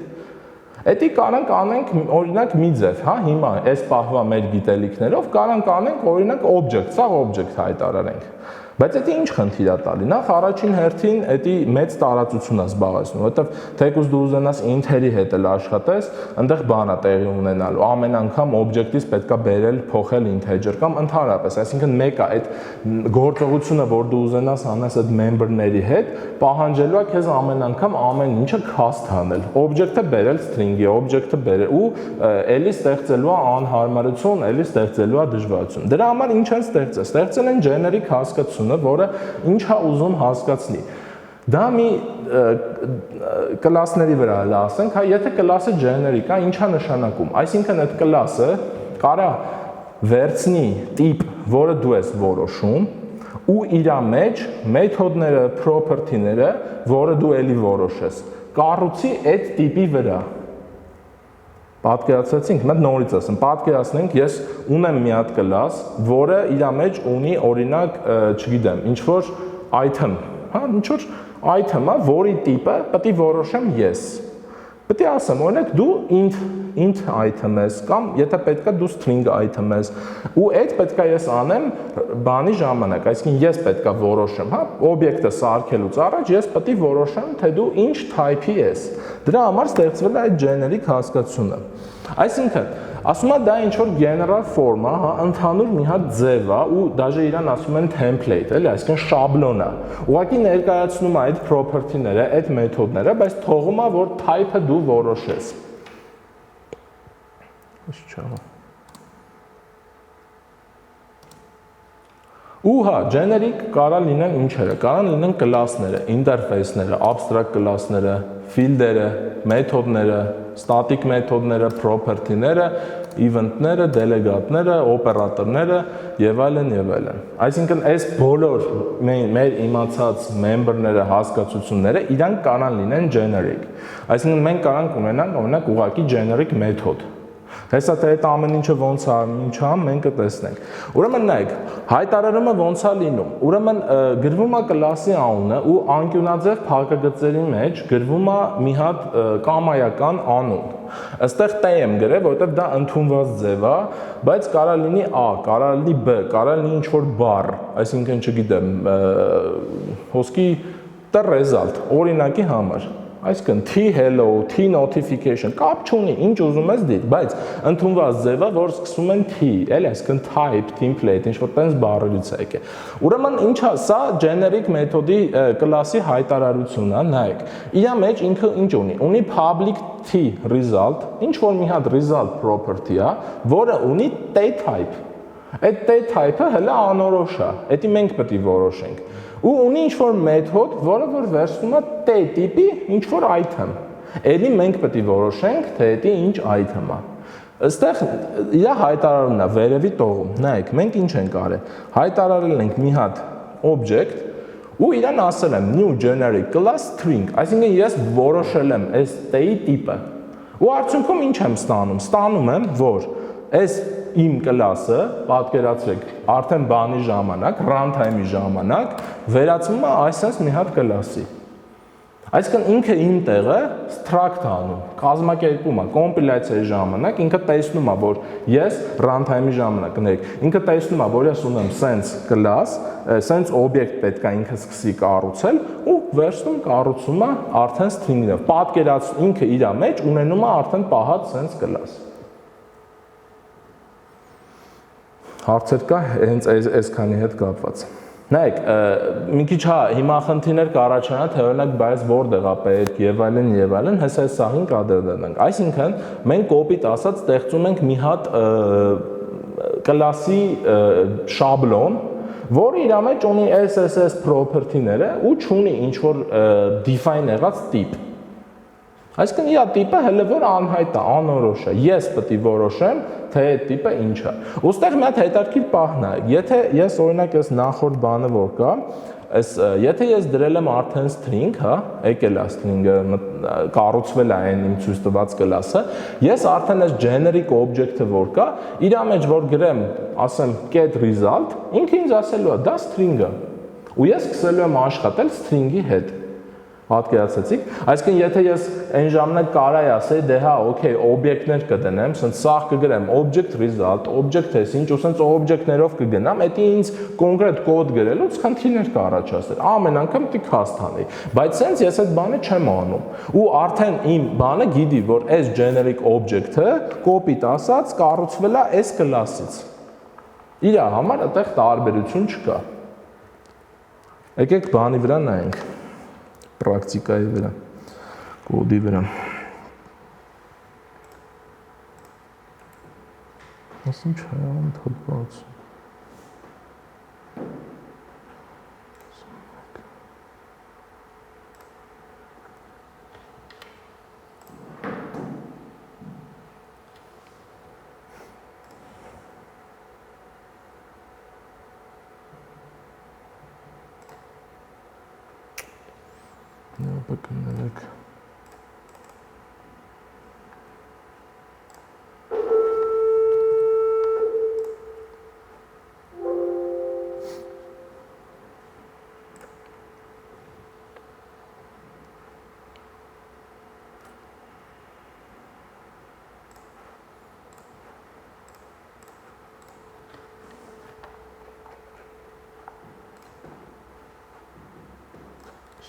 Էդի կարանք անենք օրինակ մի ձև, հա, հիմա այս պահվա մեր գիտելիքներով կարանք անենք օրինակ object, սա object հայտարարենք։ Բայց դա ինչ խնդիր է տալի։ Նախ առաջին հերթին դա մեծ տարածություն է զբաղեցնում, որովհետև թեկուզ դու ուզենաս int-երի հետ էլ աշխատես, այնտեղ բան է տեղի ունենալու։ Ամեն անգամ object-ից պետքա բերել, փոխել integer կամ ընդհանրապես, այսինքն մեկը այդ գործողությունը, որ դու ուզենաս անես այդ member-ների հետ, պահանջելու է քեզ ամեն անգամ ամեն ինչը cast անել։ Object-ը բերել string-ի, object-ը բերել ու էլի ստեղծելու է անհարմարություն, էլի ստեղծելու է դժվարություն։ Դրա համար ինչ են ստեղծել։ Ստեղծել են generic հասկացություն, որը ինչ է ուզում հասկացնի։ Դա մի կլասների վրա էլ ասենք, հա, եթե կլասը generic է, ինչ է նշանակում։ Այսինքն այդ կլասը կարա վերցնի տիպ, որը դու ես որոշում, ու իր մեջ մեթոդները, property-ները, որը դու էլի որոշես, կառուցի այդ տիպի վրա։ Պատկերացրեցինք, մենք նորից ասեմ, պատկերացնենք, ես ունեմ մի հատ կլաս, որը իր մեջ ունի օրինակ, չգիտեմ, ինչ որ item, հա, ինչ որ item-ը, որի տիպը պետք է որոշեմ ես։ Պետք է ասեմ, օրինակ դու int item ես կամ եթե պետք է դու string item ես ու այդ պետք է ես անեմ բանի ժամանակ, այսինքն ես պետք է որոշեմ, հա, օբյեկտը սարքելուց առաջ ես պետք է որոշեմ, թե դու ինչ type-ի ես։ Դրա համար ստեղծվել է այդ generic հասկացությունը։ Այսինքն, ասում է դա ինչ որ general form է, հա, ընդհանուր մի հատ ձև է ու դաժե իրան ասում են template, էլի, այսինքն շաբլոն է։ Ուղղակի ներկայացնում է այդ property-ները, այդ մեթոդները, բայց թողում է որ type-ը դու որոշես։ Ու հա, generic կարա լինեն ինչերը, կարան լինեն կլասները, ինտերֆեյսները, abstract կլասները, ֆիլդերը, մեթոդները, static մեթոդները, property-ները, event-ները, դելեգատները, օպերատորները եւ այլն եւ այլն։ Այսինքն այս բոլոր մեր իմացած member-ները, հասկացությունները իրանք կարան լինեն generic։ Այսինքն մենք կարանք ունենանք օրինակ ուղղակի generic մեթոդ։ Հեսա թե այդ ամեն ինչը ոնց է, ինչ է, մենք կտեսնենք։ Ուրեմն նայեք, հայտարարումը ոնց է լինում։ Ուրեմն գրվում է կլասի անունը ու անկյունաձև փակագծերի մեջ գրվում է մի հատ կամայական անուն։ Այստեղ T եմ գրել, որովհետև դա ընդունված ձև է, բայց կարա լինի A, կարա լինի B, կարա լինի ինչ-որ բառ, այսինքն չգիտեմ, հոսքի the result, օրինակի համար։ Այսինքն T hello, T notification, կապ չունի, ինչ ուզում ես դիր, բայց ընդունված ձևը, որ սկսում են T, էլի, այսինքն type, template, ինչ-որ տենց բառերից է եկել։ Ուրեմն ինչա, սա generic մեթոդի կլասի հայտարարությունն է, նայեք։ Իրա մեջ ինքը ինչ ունի։ Ունի public T result, ինչ որ մի հատ result property է, որը ունի T type։ Այդ T type-ը հələ անորոշ է, դա մենք պետք է որոշենք։ Ու ունի ինչ-որ մեթոդ, որը որ վերցնում է T տիպի ինչ-որ item։ Էլի մենք պետք է որոշենք, թե դա ինչ item է։ Այստեղ իր հայտարարումն է վերևի տողում։ Նայեք, մենք ինչ ենք արել։ Հայտարարել ենք մի հատ object ու իրան ասել եմ new generic class string, այսինքն ես որոշել եմ այս T-ի տիպը։ Ու արդյունքում ինչ եմ ստանում։ Ստանում եմ, որ այս իմ կլասը, պատկերացրեք, արդեն բանի ժամանակ, runtime-ի ժամանակ վերածվում է այսպես մի հատ կլասի։ Այսինքն ինքը իմ տեղը struct անում, կազմակերպում է կոմպիլյացիայի ժամանակ, ինքը տեսնում է, որ ես runtime-ի ժամանակ կներեք, ինքը տեսնում է, որ ես ունեմ sense class, sense object պետք է ինքը սկսի կառուցել ու վերջում կառուցում է արդեն string-ով։ Պատկերացնում ինքը իր մեջ ունենում է արդեն պահած sense class։ Հարցեր կա հենց այսքանի հետ կապված։ Նայեք, մի քիչ հա հիմա խնդիրներ կառաջանա, թե օրինակ բայց որտեղ է պետք եւ այլն, հեսա այս սաղին կադրդենք։ Այսինքն մենք կոպիտ ասած ստեղծում ենք մի հատ կլասի շաբլոն, որը իր մեջ ունի SSS property-ները ու ունի ինչ որ define եղած տիպ։ Այսինքն իր տիպը հələ որ անհայտ է, անորոշ է։ Ես պետք է որոշեմ, թե այդ տիպը ինչ է։ Ոստեղ մի հատ հետաքրքիր պահն է։ Եթե ես օրինակ այս նախորդ բանը որ կա, այս եթե ես դրել եմ արդեն string, հա, եկել է string-ը, կառուցվել է այն իմ ցույց տված կլասը, ես արդեն այս generic object-ը որ կա, իր մեջ որ գրեմ, ասեմ get result, ինքը ինձ ասելու է, դա string-ը։ Ու ես սկսելու եմ աշխատել string-ի հետ։ Պատկերացեցիք, այսինքն եթե ես այն ժամանակ կարայի ասեի, դե հա, օքեյ, օբյեկտներ կդնեմ, ասենց սաղ կգրեմ object result, object test, ինչ ասենց օբյեկտներով կգնամ, դա ինձ կոնկրետ կոդ գրելուց խնդիրներ կառաջացներ։ Ամեն անգամ պիտի cast անեի, բայց սենց ես այդ բանը չեմ անում։ Ու արդեն իմ բանը գիտի, որ այս generic object-ը կոպիտ ասած կառուցվել է այս կլասից։ Իր համար այդտեղ տարբերություն չկա։ Եկեք բանի վրա նայենք։ Պրակտիկայի վրա, կոդի վրա։ Ասում չէ, անդհոտ բաց։ Bakın.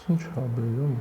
Ինչ ա բերում։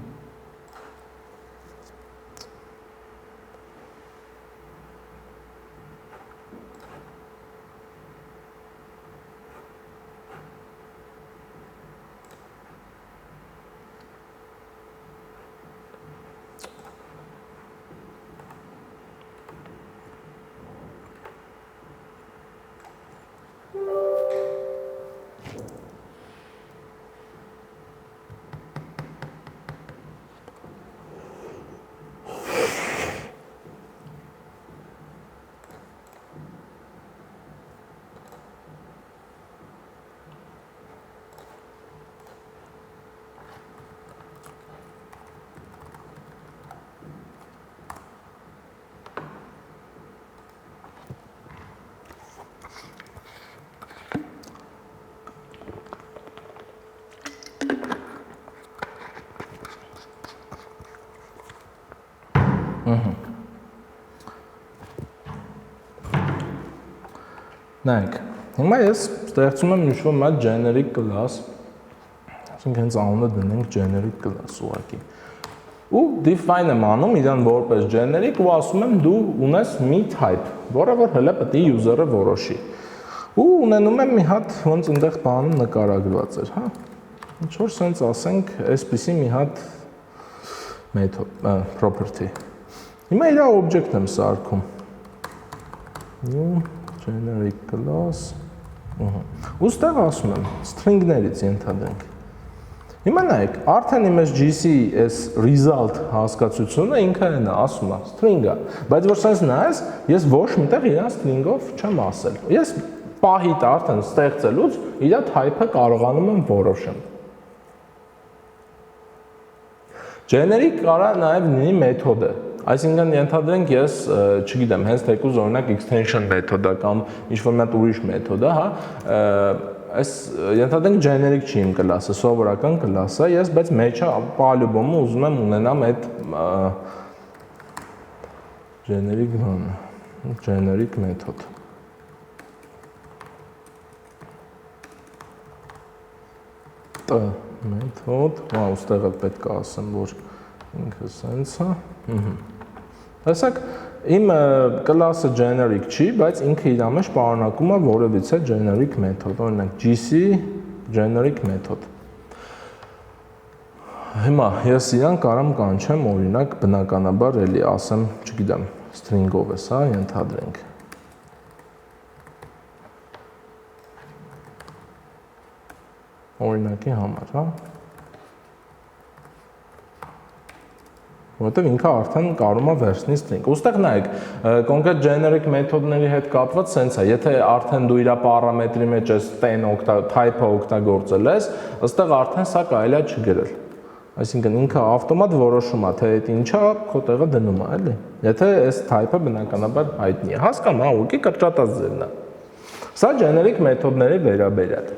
Նայեք, հիմա ես ստեղծում եմ ինչ-որ մի generic class, ասենք հենց անունը դնենք generic class ուղղակի։ Ու define եմ անում իրան որպես generic ու ասում եմ դու ունես մի type, որը որ հələ պետք է user-ը որոշի։ Ու ունենում եմ մի հատ ոնց այնտեղ բանում նկարագրված էր, հա։ Ինչ որ sense ասենք, այսպեսի մի հատ method, property։ Հիմա իր object եմ սարքում։ Generic class, ու ստեղ ասում եմ, string-ներից ենթադրենք։ Հիմա նայեք, արդեն իմ այս GC այս result հասկացությունը ինքը են ասում է, string-ը, բայց որ sense նայես, ես ոչ միտեղ իրան string-ով չեմ ասել։ Ես պահիտ արդեն ստեղծելուց իր type-ը կարողանում եմ որոշեմ։ Generic կարա նաև լինի մեթոդը։ Այսինքն ենթադրենք ես, չգիտեմ, հենց թեկուզ օրինակ extension մեթոդը կամ ինչ-որ մի հատ ուրիշ մեթոդ է, հա, այս ենթադրենք generic չի իմ կլասը, սովորական կլաս է, ես բայց մեջը պալյուբոմը ուզում եմ ունենամ այդ generic բանը, generic մեթոդ։ Մեթոդ, ուստեղ էլ պետք է ասեմ, որ ինքը սենց է։ Տեսեք, իմ կլասը generic չի, բայց ինքը իր մեջ պարունակում է որևիցե generic մեթոդ, օրինակ GC generic մեթոդ։ Հիմա ես իրան կարամ կանչեմ, օրինակ բնականաբար էլի ասեմ, չգիտեմ, string-ով է սա, ենթադրենք։ Օրինակի համար, հա։ Որովհետև ինքը արդեն կարող է վերցնի string։ Ոստեղ նայեք, կոնկրետ generic մեթոդների հետ կապված սենց է, եթե արդեն դու իր պարամետրի մեջ ես 10 type-ը օգտագործել ես, ըստեղ արդեն սա կարելի է չգրել։ Այսինքն ինքը ավտոմատ որոշում է, թե այդ ինչա քո տեղը դնում է, էլի։ Եթե այս type-ը բնականաբար հայտնի է, հասկանում ա, ուղղակի կրճատած ձևն է։ Սա generic մեթոդների վերաբերյալ։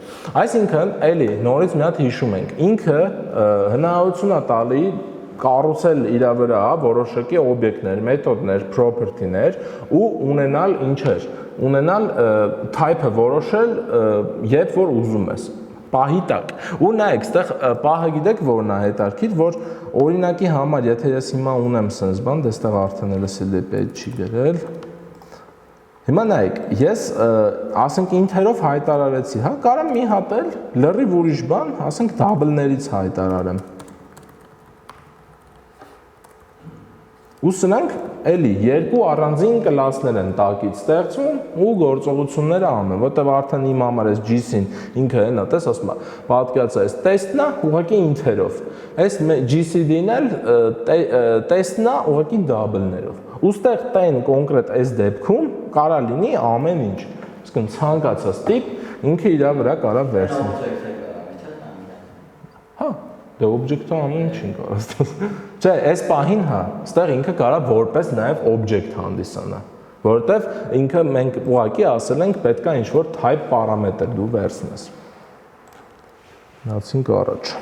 Այսինքն, էլի նորից մի հատ հիշում ենք, ինքը հնարավորություն է տալի կառուցել իր վրա որոշակի օբյեկտներ, մեթոդներ, property-ներ ու ունենալ ինչեր, ունենալ type-ը որոշել, երբ որ ուզում ես, պահի տակ։ Ու նայեք, այստեղ պահը գիտեք որն է հետարքիր, որ օրինակի համար, եթե ես հիմա ունեմ sense բան, դեստեղ արդեն էլ CLP չի գրել։ Հիմա նայեք, ես ասենք ինթերով հայտարարեցի, հա, կարամ մի հատ էլ լրիվ ուրիշ բան, ասենք double-ներից հայտարարեմ։ Ու սրանք էլի երկու առանձին կլասներ են տակից ստեղծում ու գործողությունները անում, որտեղ արդեն իմ համար այս GC-ին ինքը հենա, տես ասում է, պատկերացրու այս տեստն է ուղղակի ինթերով։ Այս GCD-ն էլ տեստն է ուղղակի double-ներով։ Ուստեղ տեն կոնկրետ այս դեպքում կարա լինի ամեն ինչ։ Իսկն ցանկացած տիպ ինքը իր վրա կարա վերցնի։ Հա, դե օբյեկտը ամեն ինչին կարա ստացի։ Չէ, այս պահին հա, ստեղ ինքը կարա որպես նաև օբյեկտ հանդիսանա, որովհետև ինքը մենք ուղղակի ասել ենք պետքա ինչ-որ type պարամետր դու վերցնես։ Գնացինք առաջ։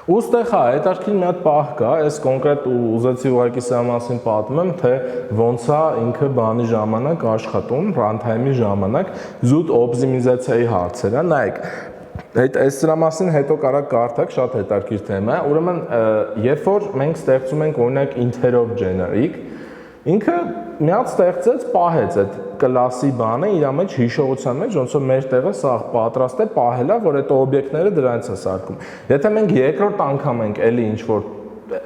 Ոստեղ հա, հետարքին մի հատ պահ կա, այս կոնկրետ ուզեցի ուղղակի սա մասին պատմեմ, թե ոնց է ինքը բանի ժամանակ աշխատում, runtime-ի ժամանակ զուտ օպտիմիզացիայի հարցերը, նայեք, այս դրա մասին հետո կարա կարդաք, շատ հետարքիր թեմա է, ուրեմն երբ որ մենք ստեղծում ենք օրինակ int-երով generic, ինքը մի հատ ստեղծեց, պահեց այդ կլասի բանը իր մեջ հիշողության մեջ, ոնց որ մեր տեղը սա պատրաստ է պահելա, որ այդ օբյեկտները դրանից է սարքում։ Եթե մենք երկրորդ անգամ ենք էլի ինչ որ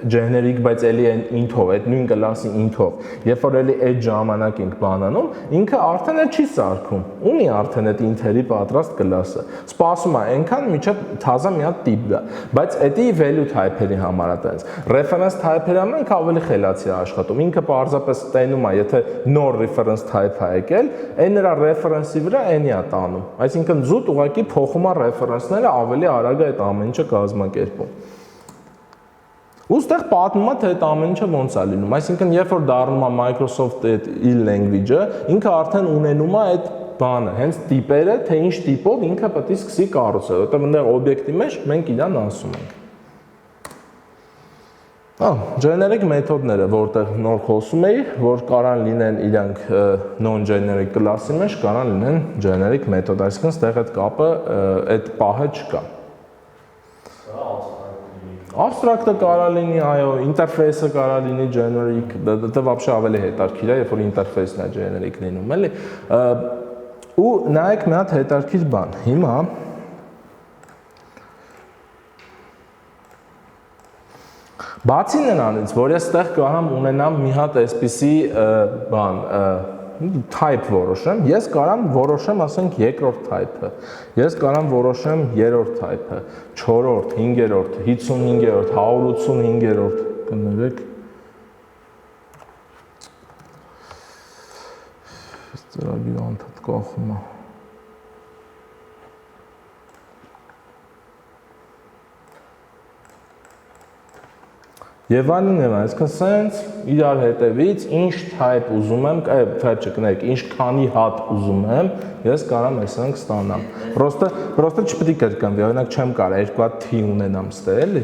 generic, բայց էլի այն int-ով, այդ նույն կլասի int-ով, երբ որ էլի այդ ժամանակ ենք բանանում, ինքը արդեն էլ չի սարքում։ Ունի արդեն այդ int-երի պատրաստ կլասը։ Սպասում է այնքան միջև թազա մի հատ տիպ գա, բայց էդի value type-երի համար է տենց։ Reference type-երը մենք ավելի խելացի է աշխատում։ Ինքը պարզապես տենում է, եթե նոր reference type է եկել, այն նրա reference-ի վրա այնի է տանում։ Այսինքն զուտ ուղղակի փոխում է reference-ները ավելի արագ է այդ ամեն ինչը կազմակերպում։ Ոստեղ պատմում է, թե այդ ամեն ինչը ոնց է լինում, այսինքն երբ որ դառնում է Microsoft-ի այդ իր language-ը, ինքը արդեն ունենում է այդ բանը, հենց տիպերը, թե ինչ տիպով ինքը պետք է սկսի կառուցել, որտեղ այնտեղ օբյեկտի մեջ մենք իրան ասում ենք։ Generic մեթոդները, որտեղ նոր խոսում էի, որ կարան լինեն իրանք non-generic կլասի մեջ, կարան լինեն generic մեթոդ, այսինքն ստեղ այդ կապը, այդ պահը չկա։ Abstract-ը կարա լինի, այո, interface-ը կարա լինի generic, դա вообще ավելի հետարքիր է, երբ որ interface-ն է generic լինում, էլի։ Ու նայեք մի հատ հետարքիր բան։ Հիմա բացի նրանից, որ ես այդտեղ կարամ ունենամ մի հատ այսպիսի բան, type որոշեմ, ես կարամ որոշեմ, ասենք, երկրորդ type-ը, ես կարամ որոշեմ երրորդ type-ը, չորրորդ, հինգերորդ, 55-րդ, 185-րդ, կներեք, ծրագիրը անդադ կախում է։ Եվ այլն եմ, այսինքն սենց իրար հետևից ինչ type ուզում եմ, type չկներեք, ինչ քանի հատ ուզում եմ, ես կարամ այսինքն ստանամ։ Պրոստը չպետք է կրկնվի, օրինակ չեմ կարա երկու հատ t ունենամ ստե, էլի։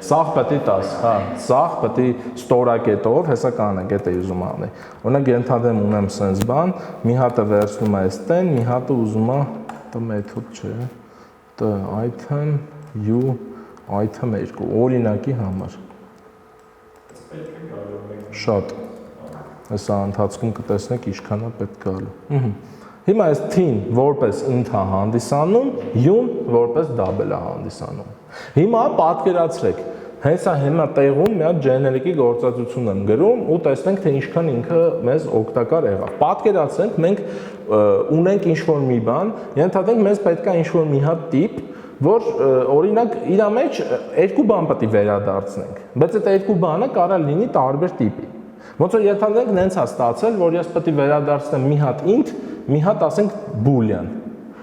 Սաղ պետք է տաս, հա, սաղ պետք է ստորակետով, հեսա կանակ, էդ է ուզում անի։ Օրինակ ենթադրեմ ունեմ սենց բան, մի հատը վերցնում է այստեն, մի հատը ուզում է, դա մեթոդ չէ, դա item u item 2 օրինակի համար։ Շատ։ Հեսա ընթացքում կտեսնեք ինչքան է պետք գալու։ Հիմա այս t-ն որպես int է հանդիսանում, u-ն որպես double է հանդիսանում։ Հիմա պատկերացրեք, հեսա հիմա տեղում մի հատ generic-ի գործածություն եմ գրում ու տեսնենք թե ինչքան ինքը մեզ օգտակար եղավ։ Պատկերացրենք մենք ունենք ինչ-որ մի բան, ենթադրենք մեզ պետք է ինչ-որ մի հատ տիպ, որ օրինակ իր մեջ երկու բան պետք է վերադարձնենք, բայց այդ երկու բանը կարող լինի տարբեր տիպի։ Ոնց որ ենթադրենք նենց է ստացել, որ ես պետք է վերադարձնեմ մի հատ int, մի հատ ասենք boolean,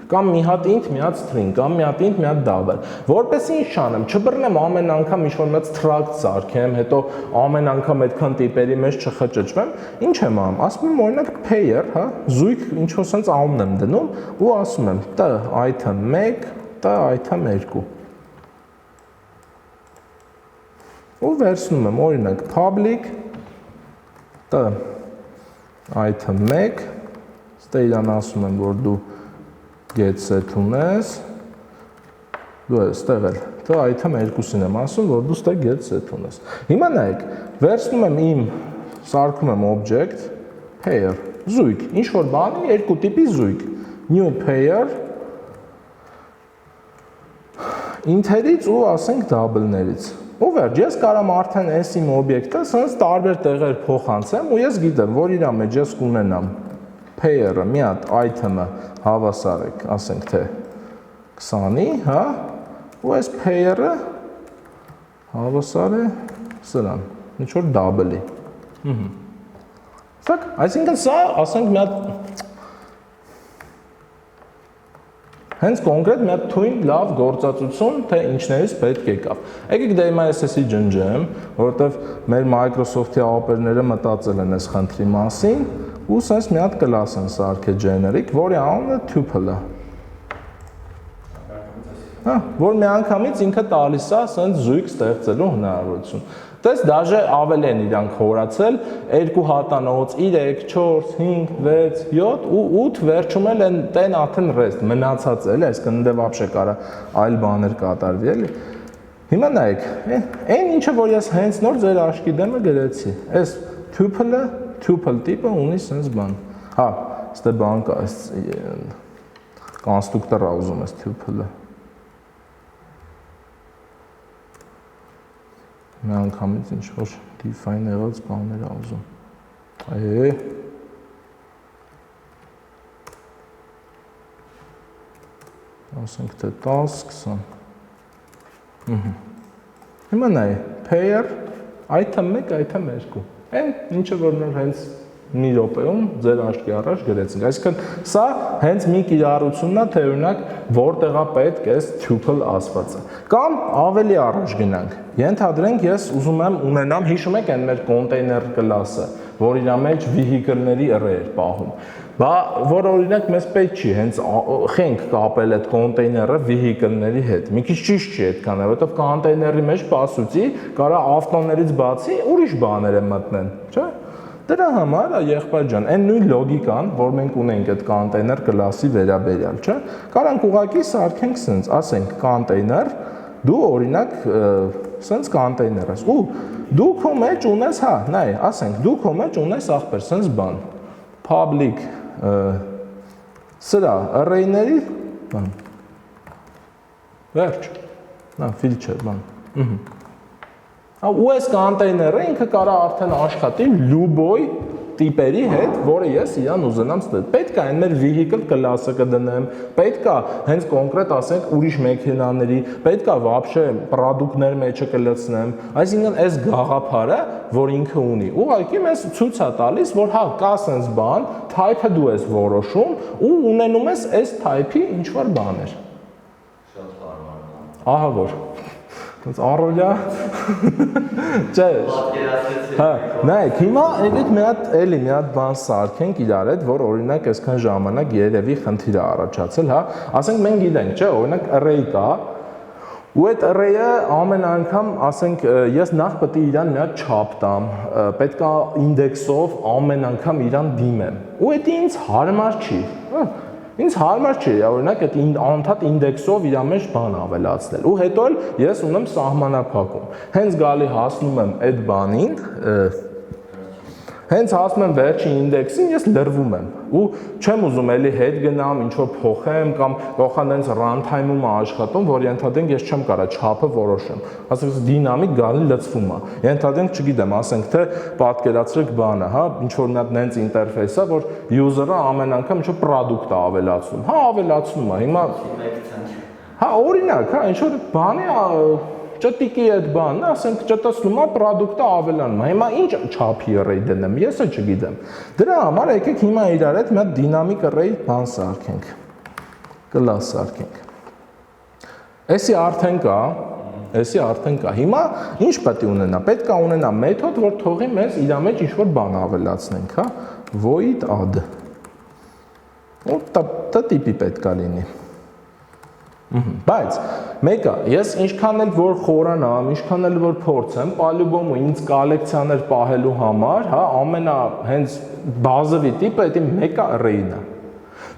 կամ մի հատ int, մի հատ string, կամ մի հատ int, մի հատ double։ Որպես ինչ չանեմ, չբռնեմ ամեն անգամ ինչ-որ մեծ struct սարքեմ, հետո ամեն անգամ այդքան տիպերի մեջ չխճճվեմ, ինչ եմ անում։ Ասում եմ օրինակ pair, հա, զույգ ինչ-որ sense անուն եմ դնում ու ասում եմ t item 1 item 2 ու վերցնում եմ օրինակ public t item 1 ստե իրան ասում եմ որ դու get set ունես դու ես ստեղել t item 2-ին եմ ասում որ դու ստե get set ունես հիմա նայեք վերցնում եմ իմ սարքում եմ object pair զույգ ինչ որ բանի երկու տիպի զույգ new pair int-երից ու ասենք double-ներից։ Ու վերջ, ես կարամ արդեն այս իմ օբյեկտը սենց տարբեր տեղեր փոխանցեմ ու ես գիտեմ, որ իր մեջ ես կունենամ pair-ը, մի հատ item-ը հավասար է, ասենք թե 20-ի, հա, ու այս pair-ը հավասար է սրան, ինչ որ double-ի։ Սակ, այսինքն սա, ասենք մի հատ հենց կոնկրետ մի հատ թույն լավ գործածություն, թե ինչներից պետք եկավ։ Եկեք DMISS-ի ջնջեմ, որովհետև մեր Microsoft-ի ապերները մտածել են այս խնդրի մասին, ու սենց մի հատ կլաս են սարքել generic, որի անունը tuple-ը։ հա, որ միանգամից ինքը տալիս է ասենց զույգ ստեղծելու հնարավորություն։ Տես դաժե ավելի են իրանք հորացել 2 հատանոց 3, 4, 5, 6, 7 ու 8 վերջում էլ են տեն աթեն ռեստ մնացած էլ, այսինքն դե вообще կարա այլ բաներ կատարվի էլի։ Հիմա նայեք, այն ինչը որ ես հենց նոր ձեր աչքի դեմը գրեցի, այս tuple տիպը ունի sense բան։ Հա, ստե բան կա, այս կոնստրուկտորը ուզում ես tuple-ը։ Միանգամից ինչ որ define եղած բաներ ա ուզում։ Ասենք թե 10, 20։ Հիմա նայ, pair, item 1, item 2։ Այն ինչը որ նոր հենց մի րոպեում ձեր աչքի առաջ գրեցինք։ Այսինքն սա հենց մի կիրառությունն է, թե օրինակ որտեղա պետք է tuple ասվածը։ Կամ ավելի առաջ գնանք։ Ենթադրենք ես ուզում եմ ունենամ, հիշում եք այն մեր container class-ը, որ իր մեջ vehicle-ների array էր պահում։ Բա որ օրինակ մեզ պետք չի հենց խենք կապել այդ container-ը vehicle-ների հետ։ Մի քիչ ճիշտ չի այդքանը, որովհետև container-ի մեջ պասուծի կարա ավտոներից բացի ուրիշ բաներ են մտնեն, չէ՞։ Դրա համար եղբայր ջան, այն նույն լոգիկան, որ մենք ունենք այդ container class-ի վերաբերյալ, չէ՞։ Կարանք ուղղակի սարքենք sense, ասենք container, դու օրինակ sense container ես։ Ու դու քո մեջ ունես, հա, նայ, ասենք դու քո մեջ ունես ախպեր sense բան, public սրա array-ների բան։ Վերջ։ Նա filter բան։ Ու այս container-ը ինքը կարա արդեն աշխատի լուբոյ տիպերի հետ, որը ես իրան ուզենամ ստեղծել։ Պետք է այն մեր vehicle class-ը կդնեմ, պետք է հենց կոնկրետ ասենք ուրիշ մեքենաների, պետք է вообще product-ներ մեջը կլցնեմ։ Այսինքն այս գաղափարը, որ ինքը ունի, ուղղակի մեզ ցույց է տալիս, որ հա կա sense բան, type-ը դու ես որոշում ու ունենում ես այս type-ի ինչ որ բաներ։ Շատ հարմար է։ Ահա որ It's առօրյա չէ։ Հա, նայեք, հիմա եկեք մի հատ բան սարքենք իրար հետ, որ օրինակ այսքան ժամանակ երևի խնդիր է առաջացել, հա։ Ասենք մենք գիտենք, չէ, օրինակ array կա, ու այդ array-ը ամեն անգամ, ասենք, ես նախ պետք է իրան մի հատ չափ տամ, պետք է ինդեքսով ամեն անգամ իրան դիմեմ։ Ու դա ինձ հարմար չի։ Ինձ հարմար չի, օրինակ այդ անդադ ինդեքսով իր մեջ բան ավելացնել։ Ու հետո էլ ես ունեմ սահմանափակում։ Հենց գալի հասնում եմ այդ բանին, հենց հասնում եմ վերջին ինդեքսին, ես լրվում եմ։ Ու չեմ ուզում էլի հետ գնամ, ինչ որ փոխեմ կամ գողան հենց runtime-ում է աշխատում, որ ենթադրենք ես չեմ կարա չափը որոշեմ։ Ասենք դինամիկ գալի լցվում է։ Ենթադրենք, չգիտեմ, ասենք թե պատկերացրեք բանը, հա, ինչ որ մի հատ նենց ինտերֆեյս է, որ user-ը ամեն անգամ ինչ որ product է ավելացնում։ Հա, ավելացնում է։ Հիմա հա, օրինակ, հա, ինչ որ բանի ճտիկի այդ բանն, ասենք ճտացնում է product-ը ավելանում է։ Հիմա ինչ չափի array դնեմ, ես էլ չգիտեմ։ Դրա համար եկեք հիմա իրար հետ մի հատ դինամիկ array բան սարքենք։ Class սարքենք։ Էսի արդեն կա։ Հիմա ինչ պետք է ունենա։ Պետք է ունենա մեթոդ, որ թողի մեզ իր մեջ ինչ-որ բան ավելացնենք, հա։ Void add։ Ու դա տիպի պետք է լինի։ Բայց մեկը, ես ինչքան էլ որ խորանամ, ինչքան էլ որ փորձեմ, պալյուբոմը ինձ կոլեկցիաներ պահելու համար, հա, ամենա հենց բազովի տիպը դա մեկը array-ն է։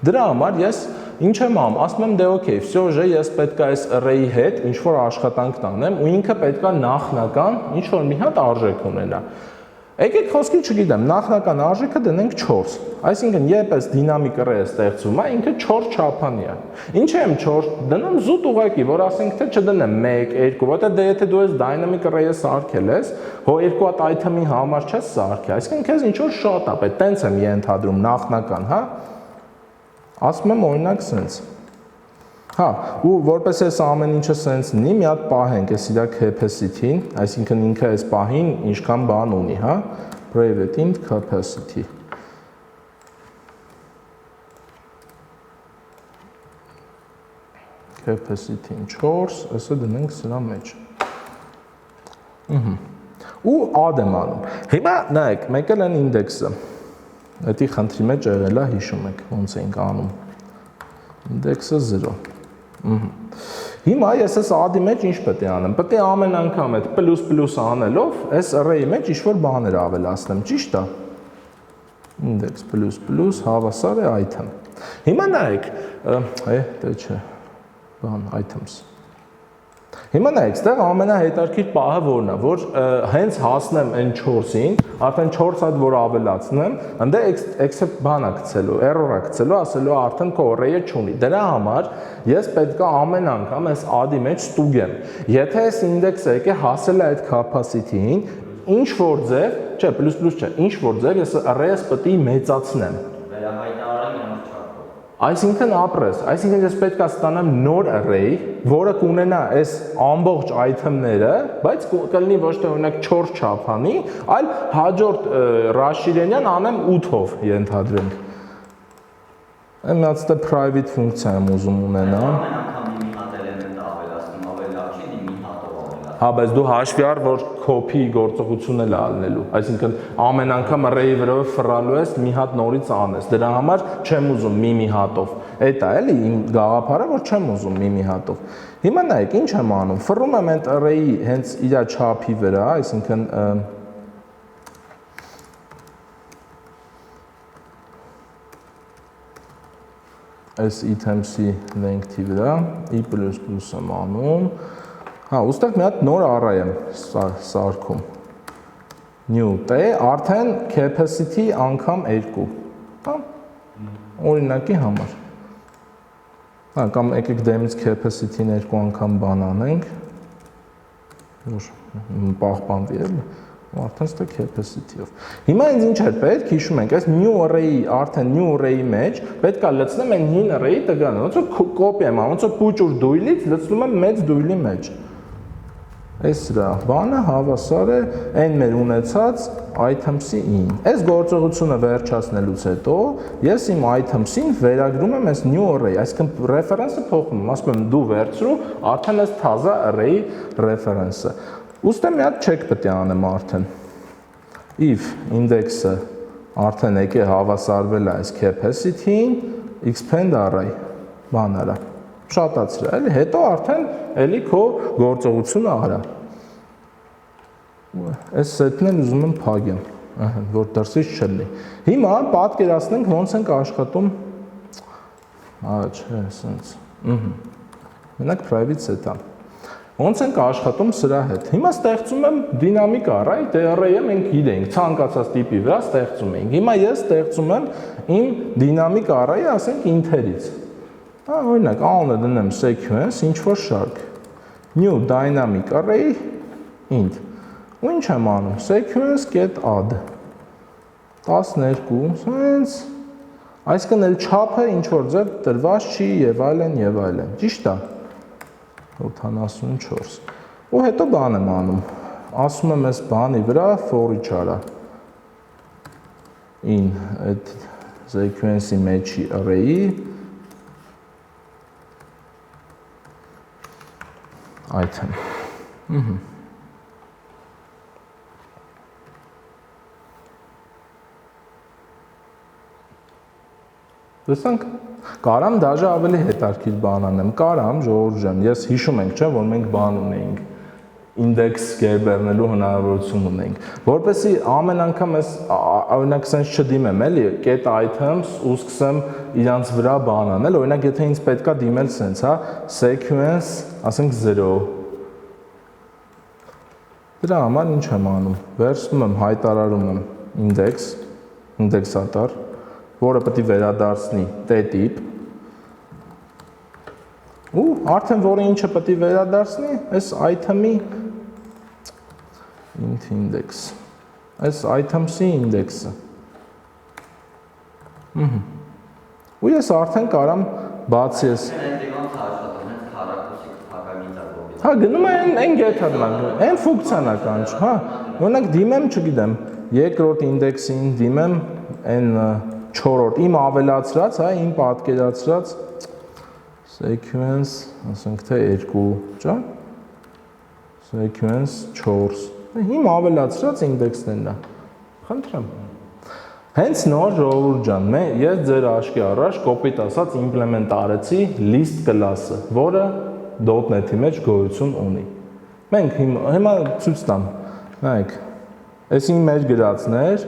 Դրա համար ես ինչ եմ անում, ասում եմ դե օքեյ, всё уже ես պետք է այս array-ի հետ ինչ որ աշխատանք տանեմ ու ինքը պետք է նախնական ինչ որ մի հատ արժեք ունենա։ Եկեք խոսքի չգիտեմ, նախնական արժեքը դնենք 4։ Այսինքն, երբ այս դինամիկ array-ը ստեղծում է, ինքը 4 չափանի է։ Ինչ եմ 4 դնում զուտ ուղղակի, որ ասենք թե չդնեմ 1, 2, որտեղ դե եթե դու այս dynamic array-ը սարքել ես, հո երկու հատ item-ի համար չես սարքել, այսինքն քեզ ինչ որ շատ է, պետք տենց եմ ենթադրում նախնական, հա։ Ասում եմ օրինակ sense։ Հա, ու որպես այս ամեն ինչը sense լինի, մի հատ պահենք այս իր capacity-ին, այսինքն ինքը այս պահին ինչքան բան ունի, հա, private int capacity։ Capacity-ին 4, այսը դնենք սրա մեջ։ Ու add եմ անում։ Հիմա նայեք, մեկ էլ են index-ը։ Դա խնդրի մեջ եղել է, հիշում եք, ոնց ենք անում։ Index-ը 0։ Հիմա ես այս add-ի մեջ ինչ պետք է անեմ։ Պետք է ամեն անգամ այդ պլյուս անելով այս array-ի մեջ ինչ-որ բաներ ավելացնեմ, ճիշտ է։ Index plus հավասար է item։ Հիմա նայեք, դե չէ, բան items։ Հիմա նայեք, այստեղ ամենահետաքրքիր պահը որն է, որ հենց հասնեմ այն 4-ին, արդեն 4 հատ որ ավելացնեմ, ընդ except բանա գցելու, error-ա գցելու, ասելու արդեն քո array-ը չունի։ Դրա համար ես պետք է ամեն անգամ այս add-ի մեջ ստուգեմ։ Եթե այս index-ը եկե հասել է այդ capacity-ին, ինչ որ ձև, չէ, plus չէ, ինչ որ ձև ես array-ը պետք է մեծացնեմ։ Այսինքն ապրես, այսինքն ես պետք է ստանամ նոր array, որը կունենա այս ամբողջ item-ները, բայց կլինի ոչ թե օրինակ 4 չափանի, այլ հաջորդ ռաշիրենյան անեմ 8-ով ենթադրենք։ Այն մի հատ private ֆունկցիա եմ ուզում ունենամ։ Հա, բայց դու հաշվի առ, որ copy գործողությունն էլ ալնելու, այսինքն ամեն անգամ array-ի վրա ֆռալու ես մի հատ նորից անես, դրա համար չեմ ուզում մի հատով, էդ է էլի իմ գաղափարը, որ չեմ ուզում մի հատով, հիմա նայեք, ինչ եմ անում, ֆռում եմ այդ array-ի հենց իրա չափի վրա, այսինքն այս items-ի length-ի վրա, i++ եմ անում, հա, ուստեղ մի հատ նոր array եմ սարքում, new տե, արդեն capacity անգամ 2, հա, օրինակի համար, հա, կամ եկեք դեմից capacity-ն 2 անգամ բան անենք, որ պահպանվի էլ, արդեն ստե capacity-ով, հիմա ինձ ինչ էր պետք, հիշում ենք, այս new array-ի, արդեն new array-ի մեջ, պետք է լցնեմ այն հին array-ի տգանը, ոնց որ copy եմ, ոնց որ փուճուր դույլից լցնում եմ մեծ դույլի մեջ, Այս սրա բանը հավասար է այն մեր ունեցած items-ին։ Այս գործողությունը վերջացնելուց հետո ես իմ items-ին վերագրում եմ այս new array, այսինքն reference-ը փոխում եմ, ասում եմ դու վերցրու, արդեն այս թազա array-ի reference-ը։ Ուստի մի հատ check պետք է անեմ արդեն։ If index-ը արդեն եկե հավասարվել է այս capacity-ին, expand array բան արա։ Շատացրա, էլի, հետո արդեն էլի քո գործողությունը արա։ Այս սեթն էլ ուզում եմ փակեմ, որ դրսից չլինի։ Հիմա պատկերացնենք ոնց ենք աշխատում։ Չէ, սենց։ Մենակ private set-ա։ Ոնց ենք աշխատում սրա հետ։ Հիմա ստեղծում եմ դինամիկ array, դե array-ը մենք գիտենք, ցանկացած տիպի վրա ստեղծում ենք։ Հիմա ես ստեղծում եմ իմ դինամիկ array-ը, ասենք int-երից։ Օրինակ, անունը դնեմ sequence, ինչ-որ շարք, new dynamic array, int, ու ինչ եմ անում, sequence get add, 12, սենց, այսքան էլ չափը ինչ-որ ձև տրված չի և այլն, ճիշտ է, 74, ու հետո բան եմ անում, ասում եմ այս բանի վրա for each արա, in, այդ sequence-ի մեջի array-ի, item. Տեսանք, կարամ դաժե ավելի հետարքիր բան անեմ, կարամ ժողովուրդ ջան, ես հիշում ենք, չէ, որ մենք բան ունեինք, index գերբեռնելու հնարավորություն ունենք, որպեսզի ամեն անգամ ես օրինակ sense չդիմեմ, էլի, get items ու սկսեմ իրանց վրա բան անել, օրինակ եթե ինձ պետքա դիմել sense, հա, sequence, ասենք 0 Դրա համար ինչ եմ անում, վերցնում եմ, հայտարարում եմ ինդեքսատար, որը պետք է վերադարձնի t-տիպ, ու արդեն որը ինչը պետք է վերադարձնի, այս item-ի int index, այս item-ի ինդեքսը, ու ես արդեն կարամ բացի ես, հա, գնում է այն գեթերնակ, այն ֆունկցիանական, հա, որնակ դիմեմ, չգիտեմ, երկրորդ ինդեքսին, դիմեմ այն չորորդ, իմ ավելացրած, հա, իմ պատկերացրած sequence, ասենք թե 2, ճա, sequence 4, իմ ավելացրած ինդեքսներն է, խնդրեմ, հենց նոր ժողովուրդ ջան, ես ձեր աշկի առաջ կոպիտ ասած իմպլեմենտ արեցի list կլասը, որը .NET-ի մեջ գոյություն ունի։ Մենք հիմա ցույց տամ, նայեք, այս իմ մեջ գրածներ,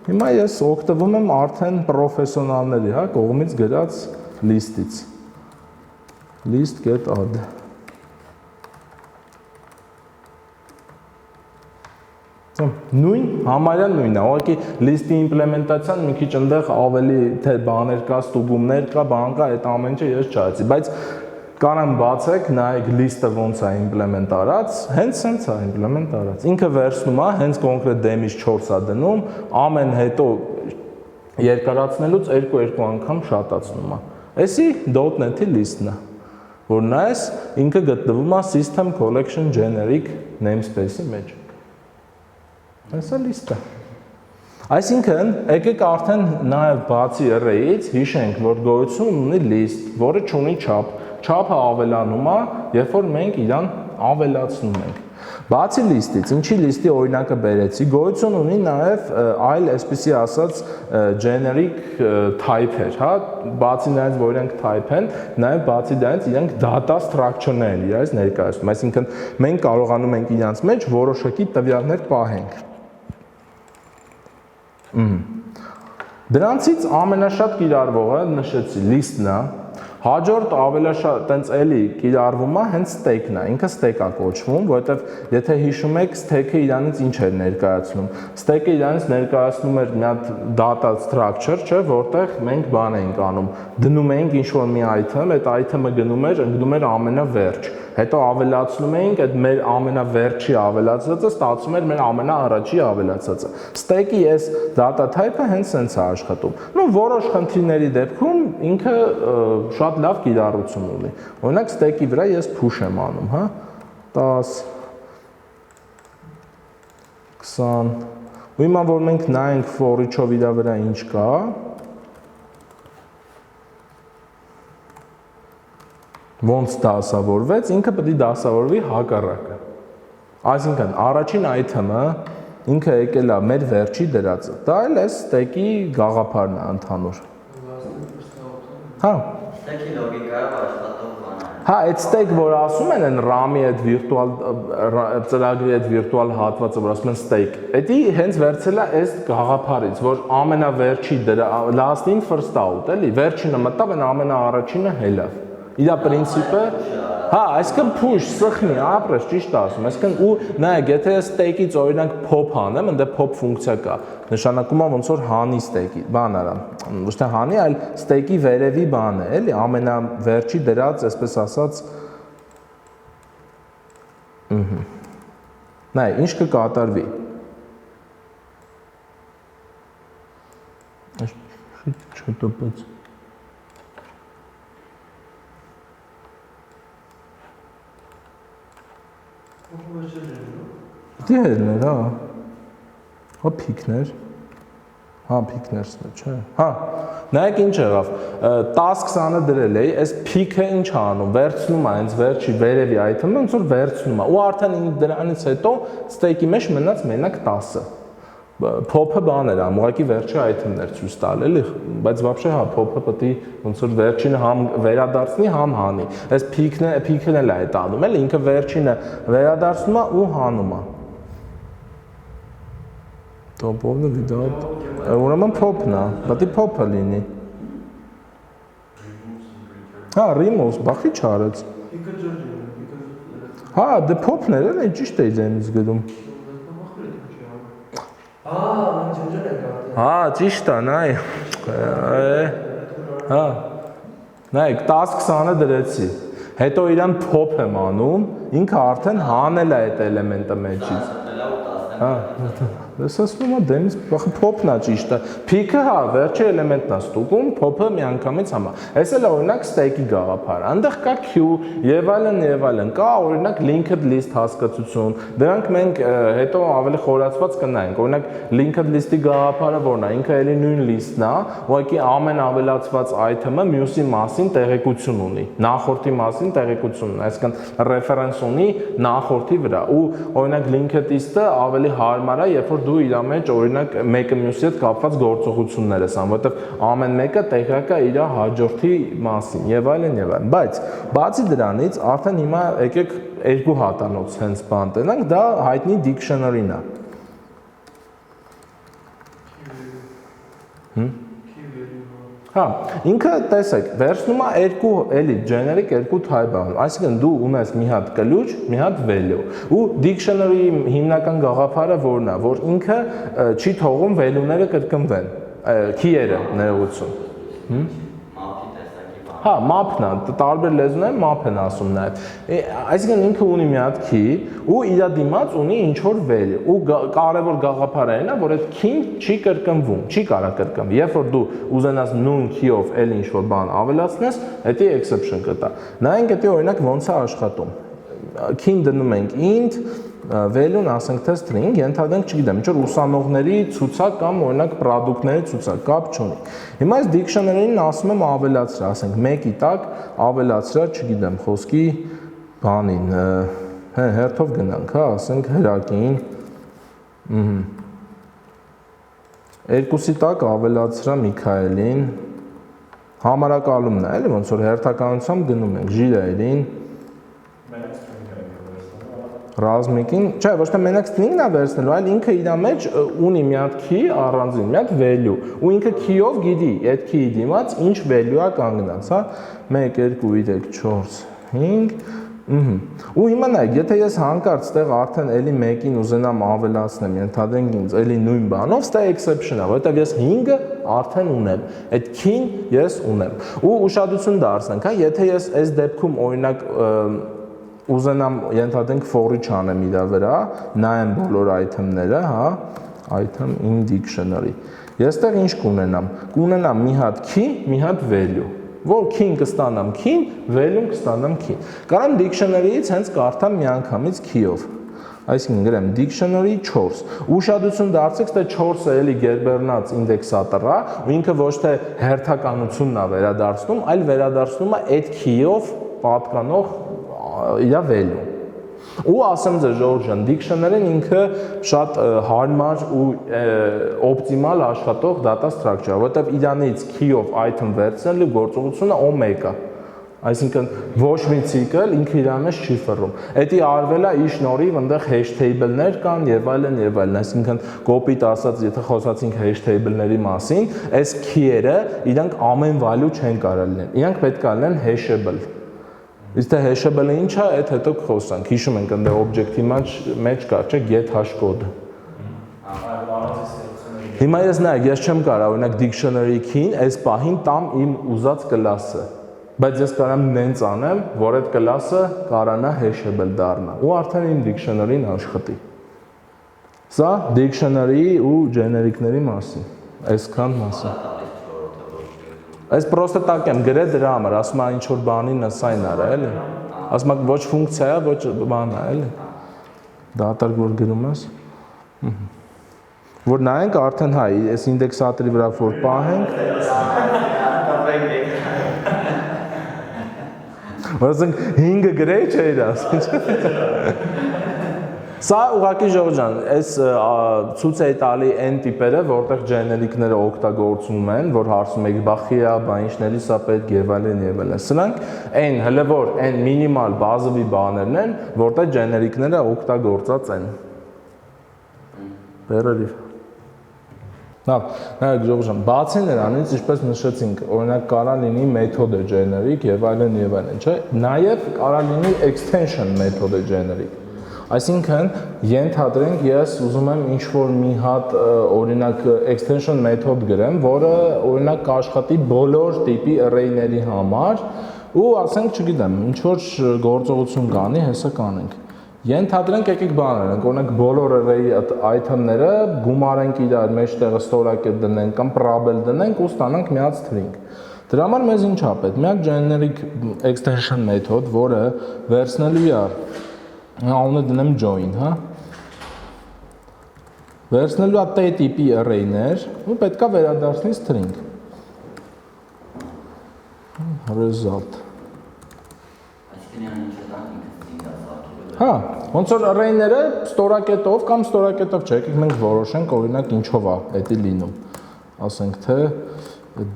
հիմա ես օգտվում եմ արդեն պրոֆեսիոնալների, հա, կողմից գրած լիստից։ List get add։ Նույն, համարյա նույնն է, ուղղակի լիստի իմպլեմենտացիան մի քիչ այնտեղ ավելի թե բաներ կա, ստուգումներ կա, բան կա, այդ ամեն ինչը ես չարեցի, բայց կարամ բացեք, նայեք լիստը ոնց է իմպլեմենտ արած, հենց սենց է իմպլեմենտ արած։ Ինքը վերցնում է, հենց կոնկրետ դեմից 4 է դնում, ամեն հետո երկարացնելուց 2 անգամ շատացնում է։ Էսի .NET-ի լիստն է, որ նայես, ինքը գտնվում է System Collection Generic namespace-ի մեջ։ Այսա լիստը։ Այսինքն, եկեք արդեն նաև բացի array-ից հիշենք, որ գոյություն ունի list, որը չունի չափ։ Չափը ավելանում է, երբ որ մենք իրան ավելացնում ենք։ Բացի լիստից, ինչի լիստի օրինակը բերեցի, գոյություն ունի նաև այլ այսպիսի ասած generic type-եր, հա, բացի նրանց, որ իրենք type են, նաև բացի դրանից իրենք data structure-ներ են իրենց ներկայացնում, այսինքն մենք կարողանում ենք իրենց մեջ որոշակի տվյալներ պահենք։ Դրանցից ամենաշատ կիրառվողը նշեցի list-ն է, հաջորդ ավելաշատ տենց էլի կիրառվում է հենց stack-ն է, ինքը stack-ա կոչվում, որովհետև եթե հիշում եք, stack-ը իրանից ինչ էր ներկայացնում։ Stack-ը իրանից ներկայացնում էր մի հատ data structure, չէ, որտեղ մենք բան էինք անում, դնում էինք ինչ-որ մի item, այդ item-ը ընկնում էր ամենավերջ։ Հետո ավելացնում էինք, այդ մեր ամենավերջի ավելացածը ստացվում էր մեր ամենաառաջի ավելացածը։ Stack-ի այս data type-ը հենց սենց է աշխատում։ Ну, որոշ խնդիրների դեպքում ինքը շատ լավ կիրառություն ունի։ Օրինակ stack-ի վրա ես push եմ անում, հա, 10 20 ու հիմա որ մենք նայենք for each-ով իր վրա ինչ կա, ոնց դասավորվեց, ինքը պետք է դասավորվի հակառակը։ Այսինքն, առաջին item-ը ինքը եկել է մեր վերջի դրածը։ Դա էլ է stack-ի գաղափարն է ընդհանուր։ Հա։ Stack-ի լոգիկայով աշխատող բան է։ Հա, այդ stack, որ ասում են RAM-ի այդ վիրտուալ ծրագրի այդ վիրտուալ հատվածը, որ ասում են stack, դա հենց վերցել է այս գաղափարից, որ ամենավերջի դրա last in first out, էլի, վերջինը մտավ, այն ամենաառաջինը հելավ։ Իրա պրինցիպը, հա, այսինքն push, սխմի, ապրես, ճիշտ ասում, այսինքն ու նայեք, եթե ես stack-ից օրինակ pop անեմ, ընդ pop ֆունկցիա կա, նշանակում է ոնց որ հանի stack-ի, բան արա, ոչ թե հանի, այլ stack-ի վերևի բան է, էլի, ամենավերջի դրած, այսպես ասած, նայ, ինչ կկատարվի։ Չտպեց։ Դիերներ, հա։ Հա փիքներ։ Հա փիքներն է, չէ։ Հա։ Նայեք ինչ եղավ։ 10-20-ը դրել էի, այս փիքը ինչ անում, վերցնում է հենց վերջի վերևի item-ը, ոնց որ վերցնում է։ Ու արդեն դրանից հետո stack-ի մեջ մնաց մենակ 10-ը։ Pop-ը բաներ ամ, ուղղակի վերջի item-ներ ցույց տալ էլի, բայց вообще հա pop-ը պետք է ոնց որ վերջինը համ վերադարձնի, համ հանի։ Այս փիքն էլ է այդ անում, էլի ինքը վերջինը վերադարձնում է ու հանում է։ Top-ը without, ուրեմն pop-ն է, պետք է pop-ը լինի։ Հա, removes, բախի չարեց։ Հա, դե pop-ն էր, էլի ճիշտ է դեմից գրում։ Հա, ճիշտ է, նայ։ Հա։ Նայեք, 10-20-ը դրեցի։ Հետո իրան pop եմ անում, ինքը արդեն հանել է այդ էլեմենտը մեջից։ Հա։ Ես ասում եմ դեմից pop-ն է ճիշտը։ Peak-ը հա, վերջի էլեմենտն է ստուգում, pop-ը միանգամից համա։ Այս էլ է օրինակ stack-ի գաղափարը։ Այնտեղ կա queue եւ այլն, կա օրինակ linked list հասկացություն։ Դրանք մենք հետո ավելի խորացված կնայենք։ Օրինակ linked list-ի գաղափարը որն է, ինքը էլի նույն list-ն է, ուղղակի ամեն ավելացված item-ը մյուսի մասին տեղեկություն ունի, նախորդի մասին տեղեկություն ունի, այսինքն reference ունի նախորդի վրա։ Ու օրինակ linked list-ը ավելի հարմար է, երբ որ որ դու իր մեջ օրինակ մեկը մյուսի հետ կապված գործողություններ ես անում, որովհետև ամեն մեկը տեղյակ է իր հաջորդի մասին եւ այլն եւ այլն։ Բայց բացի դրանից արդեն հիմա եկեք երկու հատանոց հենց բան տենանք, դա հայտնի dictionary-ն է։ Հա, ինքը տեսեք, վերցնում է երկու էլի generic երկու type անում, այսինքն դու ունես մի հատ ключ, մի հատ value, ու dictionary-ի հիմնական գաղափարը որն է, որ ինքը չի թողում value-ները կրկնվեն, key-երը ներողություն։ Հա, map-ն է, տարբեր լեզուներում map են ասում նաև։ Այսինքն ինքը ունի մի հատ key ու իր դիմաց ունի ինչ-որ value։ Ու կարևոր գաղափարը այն է, որ այդ key-ն չի կրկնվում, չի կարող կրկնվի։ Երբ որ դու ուզենաս նույն key-ով էլ ինչ-որ բան ավելացնես, դա exception կտա։ Նայենք դա օրինակ ոնց է աշխատում։ Key-ն դնում ենք int value-ն ասենք թե string, ենթադրենք, չգիտեմ, ինչ որ ուսանողների ցուցակ կամ օրինակ product-ների ցուցակ, կապ չունի։ Հիմա այս dictionary-ին ասում եմ ավելացրա, ասենք 1-ի տակ ավելացրա, չգիտեմ, խոսքի բանին, հերթով գնանք, հա, ասենք հրակին։ 2-ի տակ ավելացրա Միքայելին, համարակալումն է, էլի ոնց որ հերթականությամբ գնում ենք Ժիրայրին, Ռազմիկին, չէ, ոչ թե մենակ string-ն է վերցնելու, այլ ինքը իր մեջ ունի մի հատ key առանձին, մի հատ value, ու ինքը key-ով գիտի, այդ key-ի դիմաց ինչ value-ա կանգնած, հա, 1 2 3 4 5 Ու հիմա նայեք, եթե ես հանկարծ ստեղ արդեն էլի 1-ին ուզենամ ավելացնեմ, ենթադրենք ինձ էլի նույն բանով, ստե exception-ա, որովհետև ես 5-ը արդեն ունեմ, այդ key-ն ես ունեմ։ Ու ուշադրություն դարձնենք, հա, եթե ես այս դեպքում օրինակ ուզենամ ենթադրենք for-ի չանեմ իր վրա, նայեմ բոլոր item-ները, հա, item in dictionary։ Ես տեղ ինչ կունենամ։ Կունենամ մի հատ key, մի հատ value։ Որ key-ն կստանամ key-ն, value-ն կստանամ key-ն։ Կարամ dictionary-ից հենց կարդամ միանգամից key-ով։ Այսինքն գրեմ dictionary 4։ Ուշադրություն դարձեք, թե 4-ը էլի գերբեռնած ինդեքսատոր է, ու ինքը ոչ թե հերթականությունն է վերադարձնում, այլ վերադարձնում է այդ key-ով պատկանող իր value։ Ու ասեմ ձեզ Ժորժ ջան, dictionary-ն ինքը շատ հարմար ու օպտիմալ աշխատող data structure, որտեղ իրանից key-ով item վերցնելու գործողությունը O1-ը։ Այսինքն ոչ մի ցիկլ ինքը իր մեջ չի ֆռում։ Էդի արվել է ի շնորհիվ այնտեղ hash table-ներ կան եւ այլն եւ այլն։ Այսինքն կոպիտ ասած, եթե խոսացինք hash table-ների մասին, այս key-երը իրանք ամեն value չեն կարող լինել։ Իրանք պետք է լինեն hashable։ Իսկ թե hashable-ը ինչ է, այդ հետո կխոսանք։ Հիշում ենք այնտեղ object-ի մեջ կա, չէ՞, get hash code։ Հիմա ես նայեք, ես չեմ կարող օրինակ dictionary key-ին այս պահին տամ իմ ուզած կլասը, բայց ես կարամ նենց անեմ, որ այդ կլասը կարանա hashable դառնա, ու արդեն իմ dictionary-ն աշխատի։ Սա dictionary-ի ու generic-ների մասին, այսքան մասին։ Այս պրոստը տակ եմ գրել դրա համար, ասում եմ ինչ-որ բանին ասայն արա, էլի։ Ասում եմ ոչ ֆունկցիա է, ոչ բան է, էլի։ Դատարկ որ գրում ես։ Որ նայենք արդեն հայ, այս ինդեքսատորի վրա որ պահենք։ Որսենք 5-ը գրեի չէր ասում։ Սա ուղղակի Ժողովուրդ ջան, այս ցույց է տալի այն տիպերը, որտեղ generic-ները օգտագործում են, որ հարցում եք բախիա, բա ինչների սա պետք եւ այլն եւ այլն։ Սրանք այն հələ որ այն մինիմալ բազովի բաներն են, որտեղ generic-ները օգտագործած են։ Բերալիվ։ Լավ, նայեք Ժողովուրդ ջան, բացի նրանից, ինչպես նշեցինք, օրինակ կարա լինի մեթոդը generic եւ այլն, չէ՞։ Նաեւ կարա լինի extension մեթոդը generic։ Այսինքն, ենթադրենք ես ուզում եմ ինչ-որ մի հատ օրինակ extension մեթոդ գրեմ, որը օրինակ կաշխատի բոլոր տիպի array-ների համար, ու ասենք, չգիտեմ, ինչ-որ գործողություն կանի, հեսա կանենք։ Ենթադրենք եկեք բան անենք, օրինակ բոլոր array item-ները գումարենք իրար մեջտեղը ստորակետ դնենք կամ probable դնենք ու ստանանք մի հատ string։ Դրա համար մեզ ինչ է պետք։ Միակ generic extension մեթոդ, որը վերցնելու է անունը դնեմ join, հա։ Վերցնելու է t տիպի array-ներ ու պետք է վերադարձնի string։ Result։ Հա, ոնց որ array-ները ստորակետով կամ ստորակետով չէ, եկեք մենք որոշենք օրինակ ինչով է դա լինում։ Ասենք թե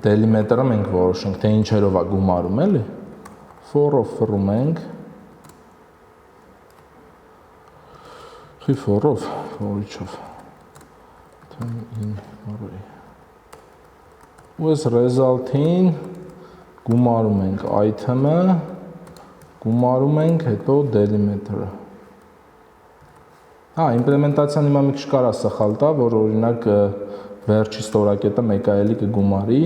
delimiter-ը մենք որոշենք, թե ինչերով է գումարում, էլի։ For-ով ֆռում ենք։ Խի for-ով, for-իչով։ In array։ Ու այս result-ին գումարում ենք item-ը, գումարում ենք հետո delimiter-ը։ Հա, իմպլեմենտացիան հիմա մի քիչ կարա սխալ տա, որ օրինակ վերջի ստորակետը մեկ այելի կգումարի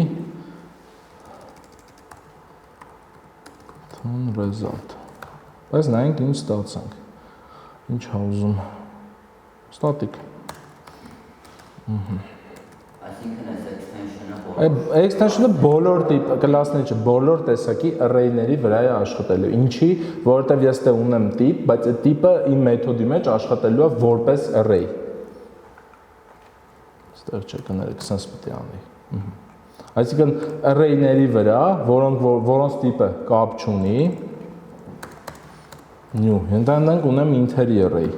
result։ Բայց նայենք ինչ ստացանք։ Ինչ ա ուզում։ Static։ Այսինքն այս extension-ը Extension-ը բոլոր տիպ կլասների, բոլոր տեսակի array-ների վրա է աշխատելու։ Ինչի, որովհետև ես դե ունեմ տիպ, բայց այդ տիպը իմ մեթոդի մեջ աշխատելու է որպես array։ Ստեղ չէ կներեք, sense պետք է անի։ Այսինքն array-ների վրա, որոնց տիպը կապ չունի, new, ընդհանրենք ունեմ int-երի array։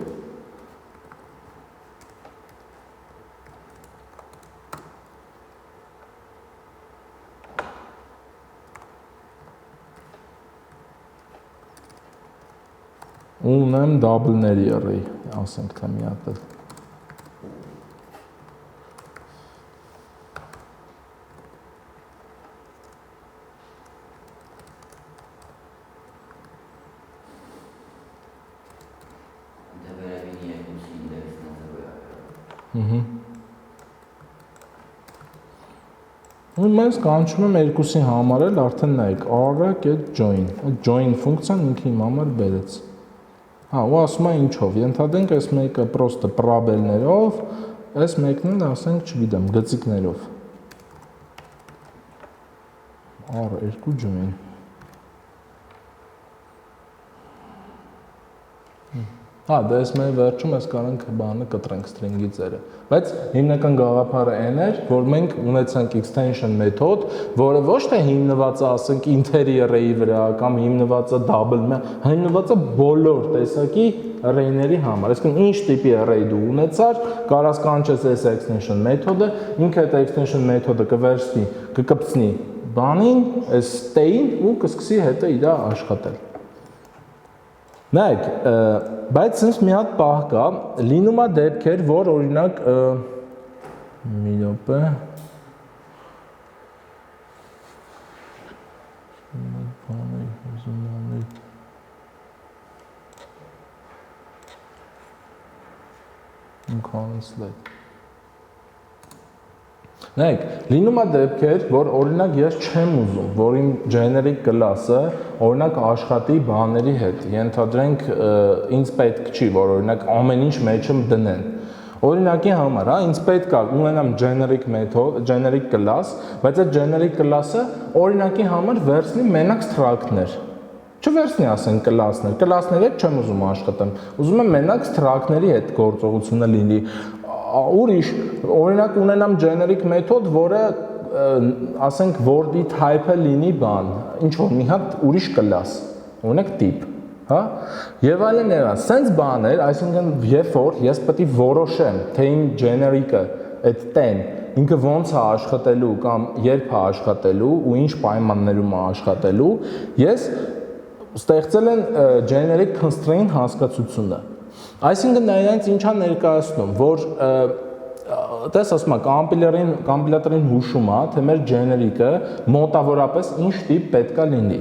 Ունեմ double-ների array, ասենք թե մի հատ։ Ու մենք կանչում եմ երկուսի համար էլ արդեն նայեք r-ը get join։ Այդ join ֆունկցիան ինքը իմ համար բերեց։ Հա, ու ասում է ինչով։ Ենթադրենք այս մեկը պրոստը պրաբելներով, այս մեկն էլ ասենք, չգիտեմ, գծիկներով։ R2 join։ Հա, դա այս մեր վերջում այս կարանք բանը կտրենք string-ի ծերը։ Բայց հիմնական գաղափարը այն էր, որ մենք ունեցանք extension մեթոդ, որը ոչ թե հիմնված է, ասենք, int-երի array-ի վրա կամ հիմնված է double, հիմնված է բոլոր տեսակի array-ների համար։ Այսինքն ինչ տիպի array դու ունեցար, կարաս կանչես այս extension մեթոդը, ինքը այդ extension մեթոդը կվերցնի, կկպցնի բանին, այս stay-ին ու կսկսի հետո իր աշխատել։ Նայեք, բայց ինձ մի հատ պահ կա, լինում է դեպքեր, որ օրինակ մի րոպե Նայեք, լինում է դեպքեր, որ օրինակ ես չեմ ուզում, որ իմ generic class-ը օրինակ աշխատի բաների հետ։ Ենթադրենք ինձ պետք չի, որ օրինակ ամեն ինչ մեջը դնեն։ Օրինակի համար, հա, ինձ պետք է ունենամ generic method, generic class, բայց այդ generic class-ը օրինակի համար վերցնի մենակ struct-ներ։ Չվերցնի ասենք class-ների հետ չեմ ուզում աշխատեմ։ Ուզում եմ մենակ struct-ների հետ գործողությունը լինի։ Ուրիշ, օրինակ ունենամ generic մեթոդ, որը ասենք word-ի type-ը լինի բան, ինչ որ մի հատ ուրիշ class, օրինակ tip, հա? Եվ այլն այլն, sense բաներ, այսինքն երբ որ ես պետք է որոշեմ, թե իմ generic-ը այդ 10 ինքը ոնց է աշխատելու կամ երբ է աշխատելու ու ինչ պայմաններում է աշխատելու, ես ստեղծել եմ generic constraint հասկացությունը։ Այսինքն նրանց ինչա ներկայացնում, որ տես ասում է կոմպիլյատորին հուշում է, թե մեր generic-ը մոտավորապես ինչ տիպ պետք է լինի։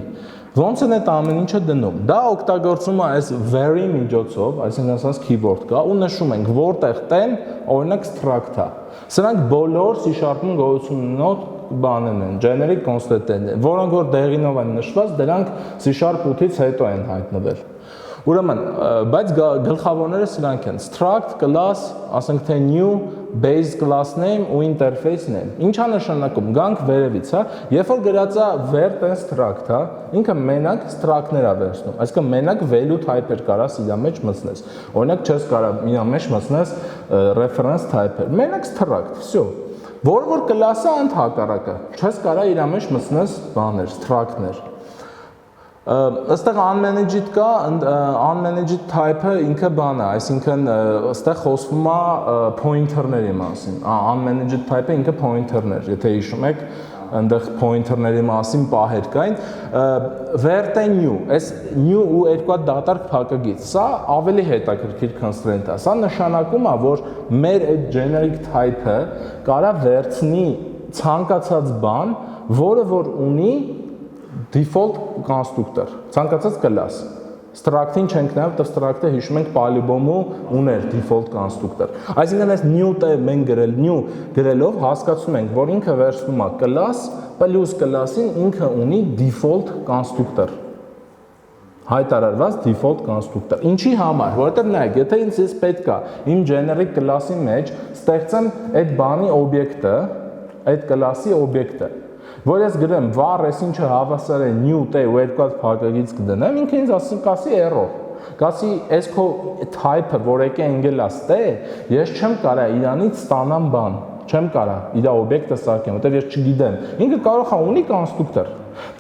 Ոնց են այդ ամեն ինչը դնում։ Դա օգտագործում է այս vary միջոցով, այսինքն ասած keyword կա, ու նշում ենք որտեղ 10 օրինակ struct-ը։ Սրանք բոլոր C#-ում գոյություն ունող բաներն են, generic constant-ներ, որոնք որ դեղինով են նշված, դրանք C#8-ից հետո են հայտնվել։ Ուրեմն, բայց գլխավորները սրանք են struct, class, ասենք թե new, base class name ու interface name։ Ինչա նշանակում, գանք վերևից, հա, երբ որ գրած է where ten struct, հա, ինքը մենակ struct-ներ է վերցնում, այսինքն մենակ value type-եր կարաս իր մեջ մտցնես։ Օրինակ չես կարող իր մեջ մտցնես reference type-եր, մենակ struct, всё։ Որ class-ը ընդհակառակը, չես կարող իր մեջ մտցնես բաներ, struct-ներ։ Այստեղ unmanaged կա, unmanaged type-ը ինքը բան է, այսինքն այստեղ խոսվում է pointer-ների մասին։ Unmanaged type-ը ինքը pointer-ներ, եթե հիշում եք, այնտեղ pointer-ների մասին պահեր կային։ Vert and new, այս new ու երկու հատ դատարկ փակագիծ, սա ավելի հետաքրքիր constraint է։ Սա նշանակում է, որ մեր այդ generic type-ը կարա վերցնի ցանկացած բան, որը որ ունի default constructor, ցանկացած class։ Struct-ին չենք նայում, դա struct-ը հիշում ենք polybomb-ը ուներ default constructor։ Այսինքն այս new-ը մենք գրել new գրելով հասկացում ենք, որ ինքը վերցնում է class plus class-ին ինքը ունի default constructor։ Հայտարարված default constructor։ Ինչի համար, որովհետև նայեք, եթե ինձ պետք է իմ generic class-ի մեջ ստեղծեմ այդ բանի օբյեկտը, այդ class-ի օբյեկտը, որ ես գրեմ var ես ինչը հավասար է new t ու երկու հատ փակագիծ կդնեմ, ինքը ինձ կասի error։ Կասի այս քո type-ը, որ եկե ընկելած t, ես չեմ կարա իրանից ստանամ բան, չեմ կարա իր օբյեկտը սարքեմ, որտեղ ես չգիտեմ։ Ինքը կարող է ունի constructor։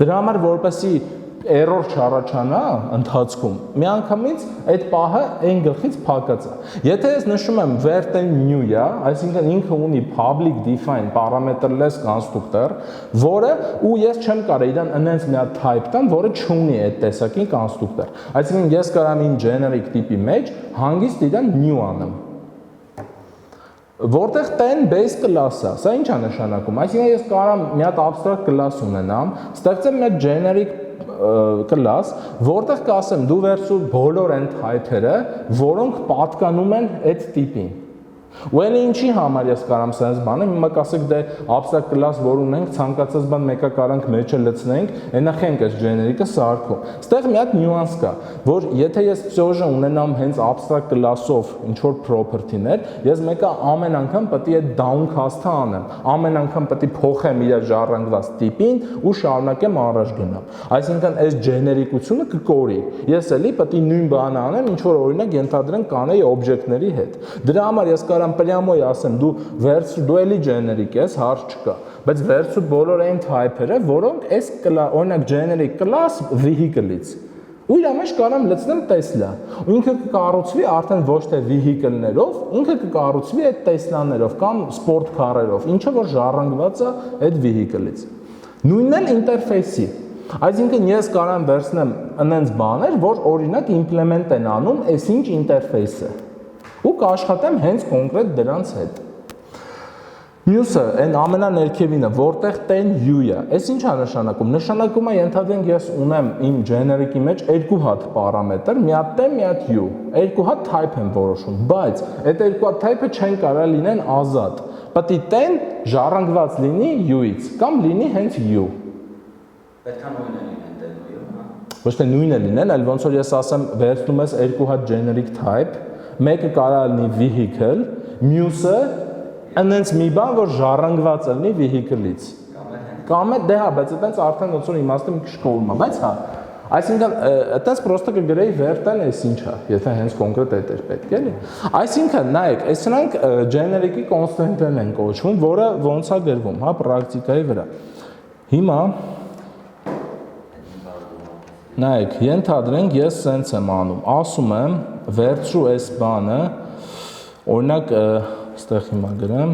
Դրա համար որպեսզի error չառաջանա ընթացքում, միանգամից այդ պահը այն գլխից փակած է։ Եթե ես նշում եմ vert and new-ը, այսինքն ինքը ունի public define parameterless constructor, որը ու ես չեմ կարող իրան այնպես մի հատ type տամ, որը չունի այդ տեսակի constructor։ Այսինքն ես կարամ իմ generic տիպի մեջ հանգիստ իրան new անեմ։ Որտեղ ten base class-ը, սա ինչ է նշանակում։ Այսինքն ես կարամ մի հատ abstract class ունենամ, ստեղծեմ մի հատ generic class, որտեղ կասեմ դու վերցու բոլոր այն type-երը, որոնք պատկանում են այդ տիպին։ Ու այն ինչի համար ես կարամ սենց բանեմ, հիմա կասեք դե abstract class, որ ունենք, ցանկացած բան մեկը կարանք մեջը լցնենք, այնա խենք այս generic-ը սարքում։ Ստեղ մի հատ նյուանս կա, որ եթե ես ծոժը ունենամ հենց abstract class-ով ինչ-որ property-ներ, ես մեկը ամեն անգամ պետք է downcast-ը անեմ, ամեն անգամ պետք է փոխեմ իր ժառանգված տիպին ու շարունակեմ առաջ գնամ։ Այսինքն այս generic-ությունը կկորի։ Ես էլի պետք է նույն բանը անեմ, ինչ որ օրինակ ենթադրենք կանեի օբյեկտների հետ։ Դրա համար ես կարամ պրյամոյ ասեմ դու վերցու դու էլի generic ես, հարց չկա, բայց վերցու բոլոր այն type-երը, որոնք այս օրինակ generic class vehicle-ից։ Ու իր մեջ կարամ լցնեմ Tesla։ Ու ինքը կկառուցվի արդեն ոչ թե vehicle-ներով, ինքը կկառուցվի այդ Tesla-ներով կամ sport car-երով, ինչը որ ժառանգված է այդ vehicle-ից։ Նույնն էլ ինտերֆեյսի։ Այսինքն ես կարամ վերցնեմ այնպես բաներ, որ օրինակ implement են անում այսինչ ինտերֆեյսը։ Ու կաշխատեմ հենց կոնկրետ դրանց հետ։ Մյուսը, այն ամենաներքևինը, որտեղ ten u-ը, այս ինչ է նշանակում։ Նշանակում է ենթադրենք ես ունեմ իմ generic-ի մեջ երկու հատ պարամետր, մի հատ t, մի հատ u, երկու հատ type եմ որոշում, բայց այդ երկու հատ type-ը չեն կարող լինեն ազատ։ Պետք է ten ժառանգված լինի u-ից կամ լինի հենց u։ Պետք է նույնը լինեն ten-ը, հա։ Ոչ թե նույնը լինեն, այլ ոնց որ ես ասեմ, վերցնում ես երկու հատ generic type, մեկը կարող լինի vehicle, մյուսը այնպես մի բան, որ ժառանգված լինի vehicle-ից։ Կամ է դե հա, բայց այդպես արդեն ոնց որ իմաստը մի քիչ կողմ է, բայց հա, այսինքն այդպես պրոստը կգրեի vert-ն էս ինչա, եթե հենց կոնկրետ այդ էր պետք էլի։ Այսինքն նայեք, այս սրանք generic-ի constraint-ն են կոչվում, որը ոնց է գրվում, հա, պրակտիկայի վրա։ Հիմա նայեք, ենթադրենք ես սենց եմ անում, ասում եմ վերցրու այս բանը, օրինակ ստեղ հիմա գրեմ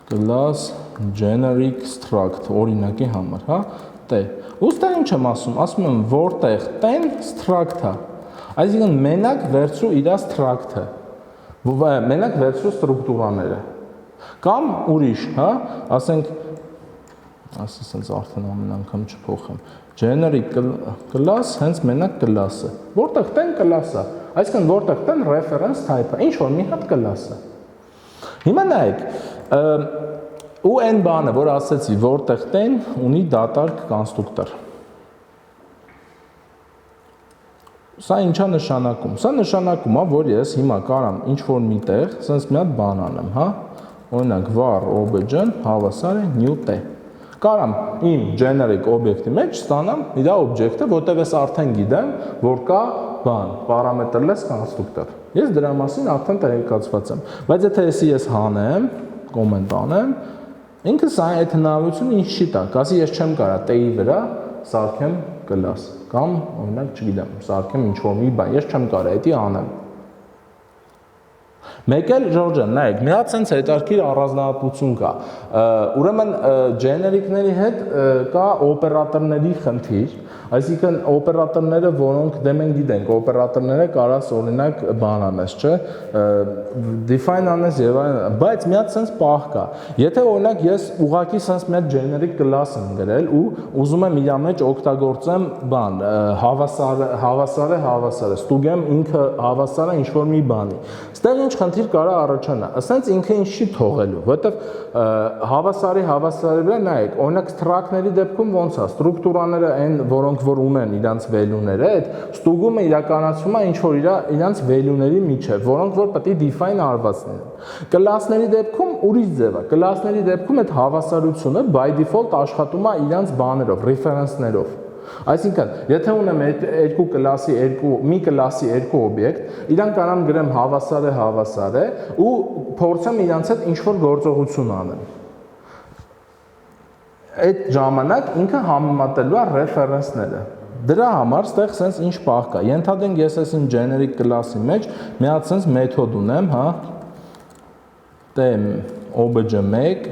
class generic struct օրինակի համար, հա, t։ Ու ստեղ ինչ եմ ասում եմ որտեղ ten struct-ը։ Այսինքն մենակ վերցրու իր struct-ը։ Մենակ վերցրու ստրուկտուրաները։ Կամ ուրիշ, հա, ասենք ասենց արդեն ամեն անգամ չփոխեմ։ Generic class հենց մենակ class-ը։ Որտեղ ten class-ը։ Այսինքն որտեղ ten reference type-ը, ինչ որ մի հատ class-ը։ Հիմա նայեք, ու այն բանը, որ ասեցի, որտեղ ten ունի դատարկ կոնստրուկտոր։ Սա ինչա նշանակում։ Սա նշանակում է, որ ես հիմա կարամ ինչ որ միտեղ, sense մի հատ բան անեմ, հա։ Օրինակ var obj-ն հավասար է new t։ Կարամ իմ generic օբյեկտի մեջ ստանամ իր օբյեկտը, որտեղ ես արդեն գիտեմ, որ կա բան, parameterless constructor։ Ես դրա մասին արդեն տեղեկացված եմ։ Բայց եթե ես հանեմ, comment անեմ, ինքը սա այդ հնարավորությունը ինչ չի տա։ Կասի ես չեմ կարա t-ի վրա սարքեմ կլաս կամ օրինակ չգիտեմ, սարքեմ ինչ-որ մի բան, ես չեմ կարող դա անեմ։ Մեկ էլ Ժորժ ջան, նայեք, մի հատ sense հետարքիր առանձնահատկություն կա։ Ուրեմն ջեներիկների հետ կա օպերատորների խնդիր, այսինքն օպերատորները, որոնք դե մենք գիտենք, օպերատորները կարաս օրինակ բան անես, չէ՞, define անես եւ այլն, բայց մի հատ sense պահ կա։ Եթե օրինակ ես ուղակի sense մի հատ generic class եմ գրել ու ուզում եմ իր մեջ օգտագործեմ բան, հավասարը, ստուգեմ ինքը հավասարը ինչ որ մի բանի։ Ստեղ ինչ խնդիր կարա առաջանա։ Ասենց ինքը ինչ չի թողելու, որովհետև հավասարի վրա նայեք, օրինակ struct-ների դեպքում ոնց է, ստրուկտուրաները այն, որոնք որ ունեն իրանց value-ները, այդ ստուգումը իրականացվում է ինչ որ իրանց value-ների միջև, որոնք որ պետք է define արված լինեն։ Class-ների դեպքում ուրիշ ձև է։ Class-ների դեպքում այդ հավասարությունը by default աշխատում է իրանց բաներով, reference-ներով։ Այսինքն, եթե ունեմ մի կլասի երկու օբյեկտ, իրան կարամ գրեմ հավասար է ու փորձեմ իրանց հետ ինչ-որ գործողություն անեմ։ Այդ ժամանակ ինքը համեմատելու է reference-ները։ Դրա համար ստեղ sense ինչ պահ կա։ Ենթադրենք ես այս իմ generic class-ի մեջ մի հատ sense մեթոդ ունեմ, հա, obj1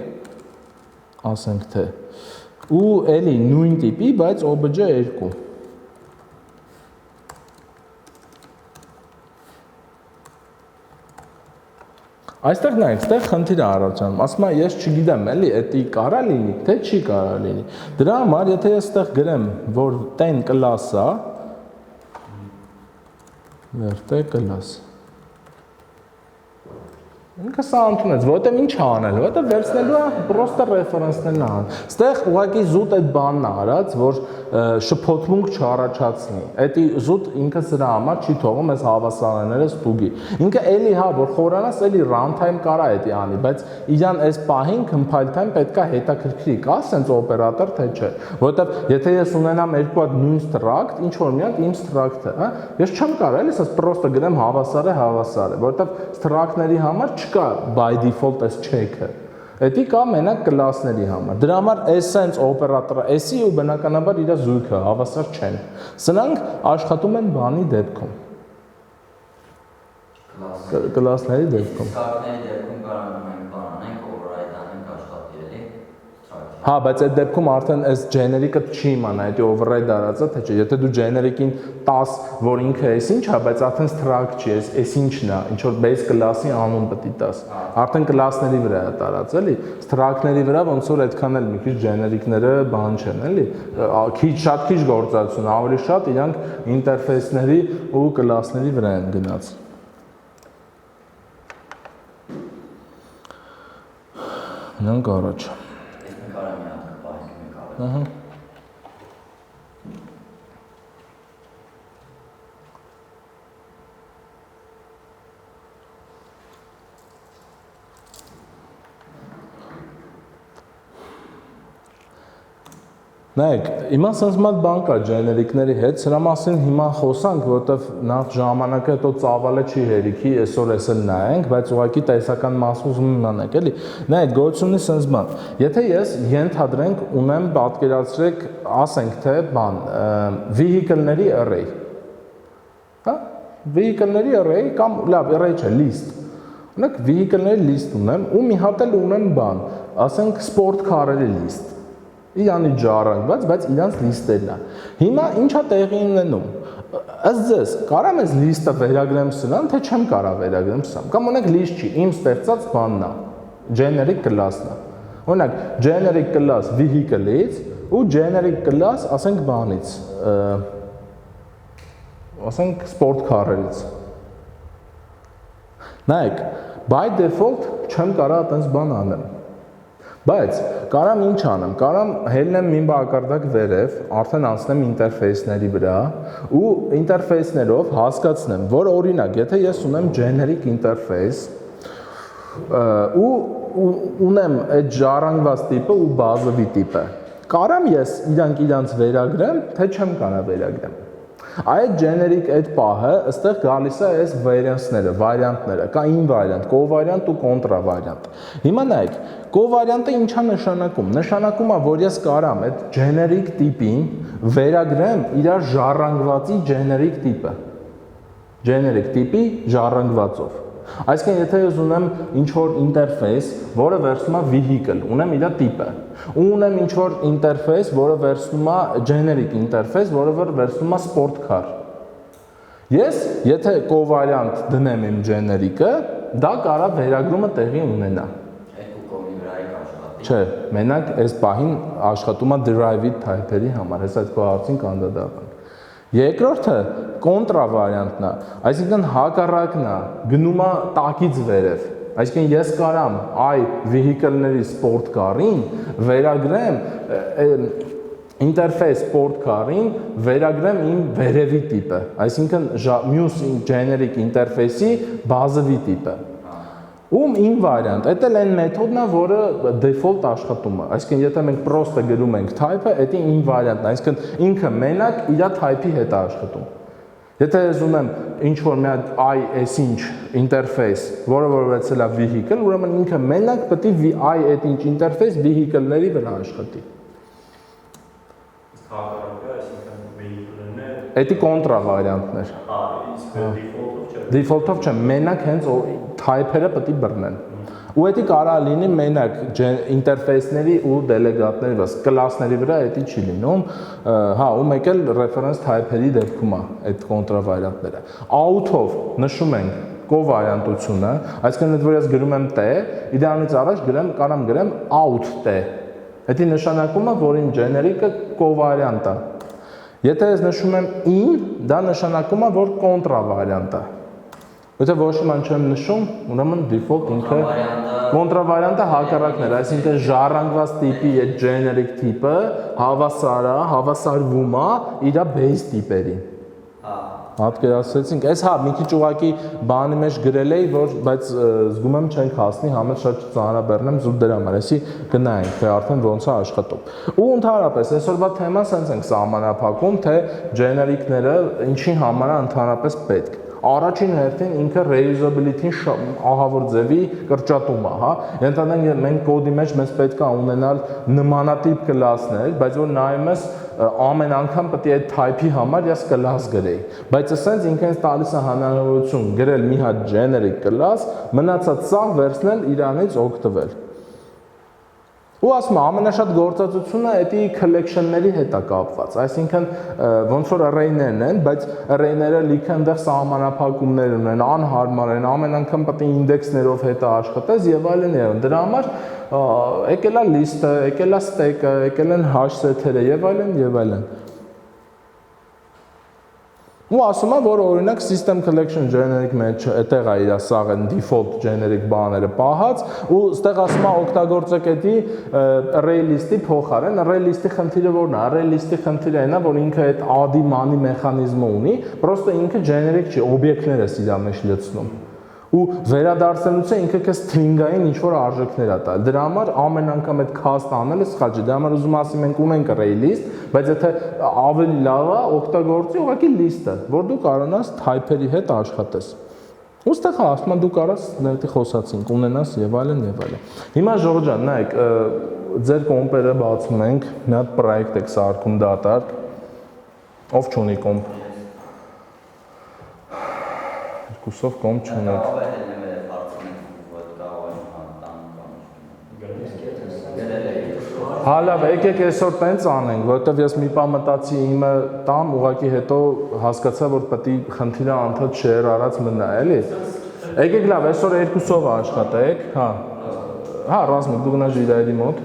ասենք թե ու էլի նույն տիպի, բայց obj2։ Այստեղ նայեք, այստեղ խնդիր է առաջանում, ասում եմ ես չգիտեմ, էլի, դա կարա լինի, թե չի կարա լինի։ Դրա համար, եթե ես այստեղ գրեմ, որ ten class-ա, verte class։ Ինքը սա ընդունեց, որովհետև ինչ անել, որովհետև վերցնելու է պրոստը ռեֆերենսներն ան։ Ստեղ ուղղակի զուտ այդ բանն է արած, որ շփոթմունք չառաջացնի։ Էդի զուտ ինքը սրա համար չի թողում այս հավասարները ստուգի։ Ինքը էլի հա, որ խորանաս էլի runtime կարա էդի անի, բայց իրան այս պահին compile time պետքա հետաքրքրի, կա sense օպերատոր թե չէ։ Որովհետև եթե ես ունենամ երկու հատ նույն struct, ինչ որ մի հատ իմ struct-ը, հա, ես չեմ կարող էլի ասես պրոստը գրեմ հավասար է, որովհետև struct-ների համար չկա by default այս check-ը։ Էդի կա մենակ կլասների համար։ Դրա համար essence օպերատորը էսի ու բնականաբար իր զույգը հավասար չեն։ Սրանք աշխատում են բանի դեպքում։ Կլասների դեպքում։ Struct-ների դեպքում կարող ենք բանանենք, override անենք աշխատի էլի։ Հա, բայց այդ դեպքում արդեն այս generic-ը չի իմանա, դա override արածա թե չէ։ Եթե դու generic-ին 10, որ ինքը էս ինչ է, բայց արդեն struct չի, էս ինչն է, ինչ որ base class-ի անուն պետք է տաս։ Արդեն class-ների վրա է տարած, էլի։ Struct-ների վրա ոնց որ այդքան էլ մի քիչ generic-ները բան չեն, էլի։ Շատ քիչ գործածություն, ավելի շատ իրանք ինտերֆեյսների ու class-ների վրա են գնաց։ Նրանք առաջ։ Ահա։ Նայեք, հիմա sense մատ բան կա generic-ների հետ, սրա մասին հիմա խոսանք, որովհետև նախ ժամանակը հետո ծավալը չի հերիքի, այսօր էսել նայենք, բայց ուղղակի տեսական մասը ուզում եմ անենք, էլի։ Նայեք, գոյությունի sense բան։ Եթե ես ենթադրենք ունեմ, պատկերացրեք, ասենք թե բան, vehicle-ների array։ Հա? Vehicle-ների array կամ լավ, array չէ, list։ Ունեք vehicle-ների list ունեմ ու մի հատ էլ ունեմ բան, ասենք sport car-երի list։ Իրանի ջառանգված, բայց իրանց լիստերն է։ Հիմա ինչա տեղի ունենում։ Ըստ ձեզ, կարամ ես լիստը վերագրեմ սրան, թե չեմ կարող վերագրեմ սրան։ Կամ օրինակ լիստ չի, իմ ստեղծած բանն է, generic class-ն է։ Օրինակ generic class vehicle-ից ու generic class, ասենք բանից, ասենք sport car-երից։ Նայեք, by default չեմ կարող այդպես բան անեմ։ Բայց կարամ ինչ անեմ, կարամ հելնեմ մի բակարդակ վերև, արդեն անցնեմ ինտերֆեյսների վրա ու ինտերֆեյսներով հասկացնեմ, որ օրինակ, եթե ես ունեմ generic interface ու ունեմ այդ ժառանգված տիպը ու բազովի տիպը, կարամ ես իրանք վերագրեմ, թե չեմ կարող վերագրեմ։ Այդ generic այդ պահը այստեղ գալիս է այս variant-ները, կա invariant, covariant ու contravariant։ Հիմա նայեք, covariant-ը ինչա նշանակում։ Նշանակում է, որ ես կարամ այդ generic տիպին վերագրեմ իր ժառանգվածի generic տիպը։ Generic տիպի ժառանգվածով։ Այսինքն, եթե ես ունեմ ինչ-որ ինտերֆեյս, որը վերցնում է vehicle, ունեմ իր տիպը, ու ունեմ ինչ-որ ինտերֆեյս, որը վերցնում է generic ինտերֆեյս, որը վերցնում է sport car։ Ես, եթե covariant դնեմ իմ generic-ը, դա կարա վերագրումը տեղի ունենա։ Երկու կողմի վրա եք աշխատի։ Չէ, մենակ այս պահին աշխատում է derived type-երի համար, հեսա այդ քո հարցին կանդադառնանք։ Երկրորդը կոնտրավարիանտն է, այսինքն հակառակն է, գնում է տակից վերև։ Այսինքն ես կարամ այ vehicle-ների sport car-ին վերագրեմ interface sport car-ին վերագրեմ իմ վերևի տիպը, այսինքն մյուս generic interface-ի բազովի տիպը։ Ում invariant, դա էլ այն մեթոդն է, որը default աշխատում է։ Այսինքն եթե մենք prost-ը գրում ենք type-ը, դա invariant-ն է, այսինքն ինքը մենակ իր type-ի հետ է աշխատում։ Եթե ես ունեմ ինչ-որ մի հատ i-ինչ interface, որը վերցել է vehicle, ուրեմն ինքը մենակ պետք է i-ինչ interface vehicle-ների վրա աշխատի։ Հակառակը, այսինքն vehicle-ն է։ Դա կոնտրավարիանտներ։ Իսկ Default-ով չէ, մենակ հենց type-երը պետք է բռնեն։ Ու դա կարա լինի մենակ ինտերֆեյսների ու դելեգատների վրա, կլասների վրա դա չի լինում, հա, ու մեկ էլ reference type-երի դեպքում է այդ կոնտրավարիանտները։ Out-ով նշում ենք covariantությունը, այսինքն այդ որ ես գրում եմ t, իդեալից առաջ կարամ գրեմ out t։ Դա նշանակում է, որ իմ generic-ը covariant է։ Եթե ես նշում եմ in, դա նշանակում է, որ կոնտրավարիանտ է։ Եթե ոչ ման չեմ նշում, ուրեմն default ինքը կոնտրավարիանտը հակառակն է, այսինքն ժառանգված տիպի այդ generic տիպը հավասարվում է իր base տիպերին։ Պատկերացրեցինք, այս հա մի քիչ ուղակի բանի մեջ գրել էի, բայց զգում եմ չենք հասնի, համը շատ ծանրաբեռնեմ զուտ դրա համար, այսի գնայինք, թե արդեն ոնց է աշխատում։ Ու ընդհանրապես այսօրվա թեման սենց ենք սահմանափակում, թե generic-ները ինչի համար է ընդհանրապես պետք։ Առաջին հերթին ինքը reusability-ին ահավոր ձևի կրճատում է, հա։ Ենթադրենք մենք կոդի մեջ մեզ պետք է ունենալ նմանատիպ կլասներ, բայց որ նայում ես ամեն անգամ պետք է այդ type-ի համար ես կլաս գրեի։ Բայց ասենց ինքը ինձ տալիս է հնարավորություն գրել մի հատ generic կլաս, մնացած սաղ վերցնել իրանից օգտվել։ Ու ասում եմ, ամենաշատ գործածությունը դա collection-ների հետ է կապված, այսինքն ոնց որ array-ներն են, բայց array-ները լիքը այնտեղ սահմանափակումներ ունեն, անհարմար են, ամեն անգամ պետք է ինդեքսներով հետ աշխատես եւ այլն եւ դրա համար եկել է list-ը, եկել է stack-ը, եկել են hash set-երը եւ այլն եւ այլն։ Ու ասում եմ, որ օրինակ system collection generic մեջ այդտեղ է իր սաղ են default generic բաները պահած ու այդտեղ ասում է օգտագործեք էդի array list-ի փոխարեն array list-ի խնդիրը որն է array list-ի խնդիրը այն է որ ինքը այդ add-ի ման-ի մեխանիզմը ունի պրոստը ինքը generic չի օբյեկտներ է իր մեջ լցնում ու վերադարձնելուց է ինքը կես string-ային ինչ-որ արժեքներ է տալ։ Դրա համար ամեն անգամ այդ cast անելը սխալ չէ։ Դրա համար ուզում ասեմ մենք ունենք array list, բայց եթե ավելի լավ է օգտագործի ուղղակի list-ը, որ դու կարողանաս type-երի հետ աշխատես։ Ու ստեղ ասում եմ դու կարաս ներդի խոսացինք, ունենաս եւ այլն եւ այլն։ Հիմա Ժողովուրդ ջան, նայեք, ձեր կոմպերը բացում ենք, մի հատ պրոյեկտ եք սարքում դատարկ։ Ով չունի կոմպ։ Երկուսով կոմպ չունեք։ Հա լավ, եկեք այսօր տենց անենք, որովհետև ես մի բան մտածի իմը տամ, ուղղակի հետո հասկացա, որ պետք է խնդիրը անդադ շեյր արած մնա, էլի։ Եկեք լավ, այսօր երկուսով աշխատեք, հա։ Հա, Ռազմիկ, դու գնաս Ժիրայելի մոտ։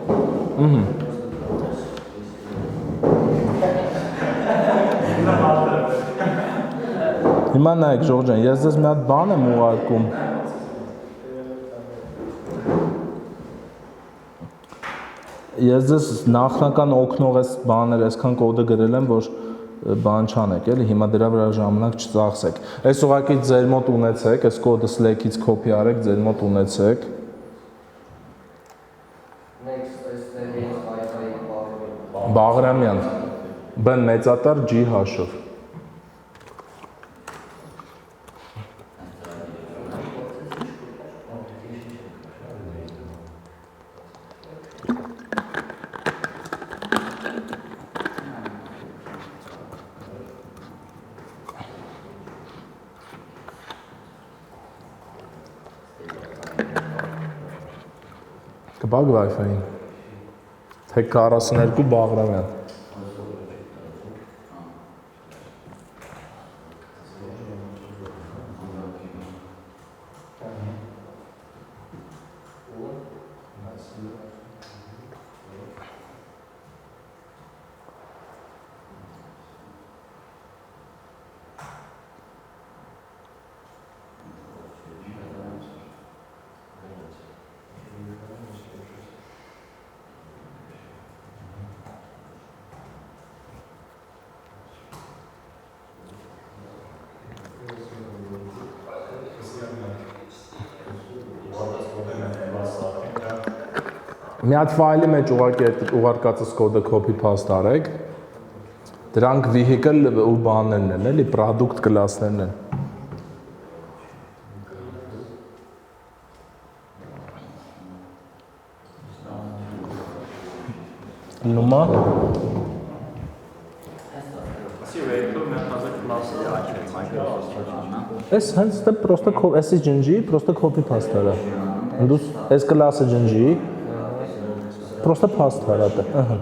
Հիմա նայեք, Ժողովուրդ ջան, ես ձեզ մի հատ բան եմ ուղարկում։ Ես ձեզ նախնական օգնող այս բաները այսքան կոդը գրել եմ, որ բան չանեք, էլի, հիմա դրա վրա ժամանակ չծախսեք։ Այս ուղղակի ձեր մոտ ունեցեք, այս կոդը Slack-ից copy արեք, ձեր մոտ ունեցեք։ Բաղրամյան, B մեծատար G հաշով։ Կպակ Wi-Fi-ին։ Թե 42 Բաղրամյան։ Մի հատ ֆայլի մեջ ուղարկի այդ ուղարկածս կոդը copy paste արեք։ Դրանք vehicle ու բաներն են, էլի product class-ներն են։ Նոմա Էս հենց դե պրոստը էսի ջնջի, պրոստը copy paste արա։ Դուս էս class-ը ջնջի, պրոստը paste արա դե։ Ահա։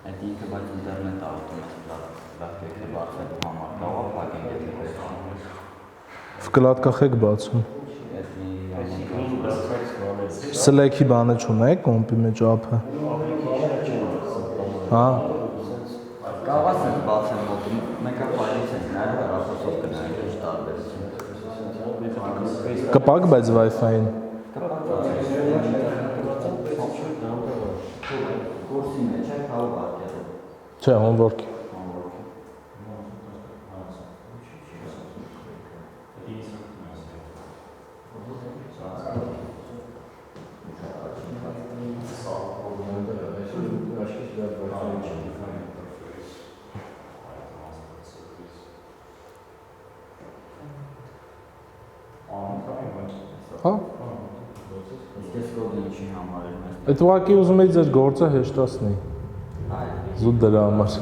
Այդ ինքը բայց ինտերնետը ավտոմատիկ բացել համար կարող փակենք Վկլատկա եք բացում։ Slack-ի բանը չունեք, կոմպի մեջ app-ը։ Հա։ Կարող ասենք բացեմ մոտում, մեկը ֆայլից ենք նայել, հեռախոսով կնայենք ինչ տարբերություն։ Կպակ բայց Wi-Fi-ին։ Կուրսի մեջ է կարող արկել։ Չէ, homework-ի։ Հա։ Ես կոդը ինչի համար եմ։ Այդ ուղղակի ուզում էի ձեր գործը հեշտացնի։ Զուտ դրա համար։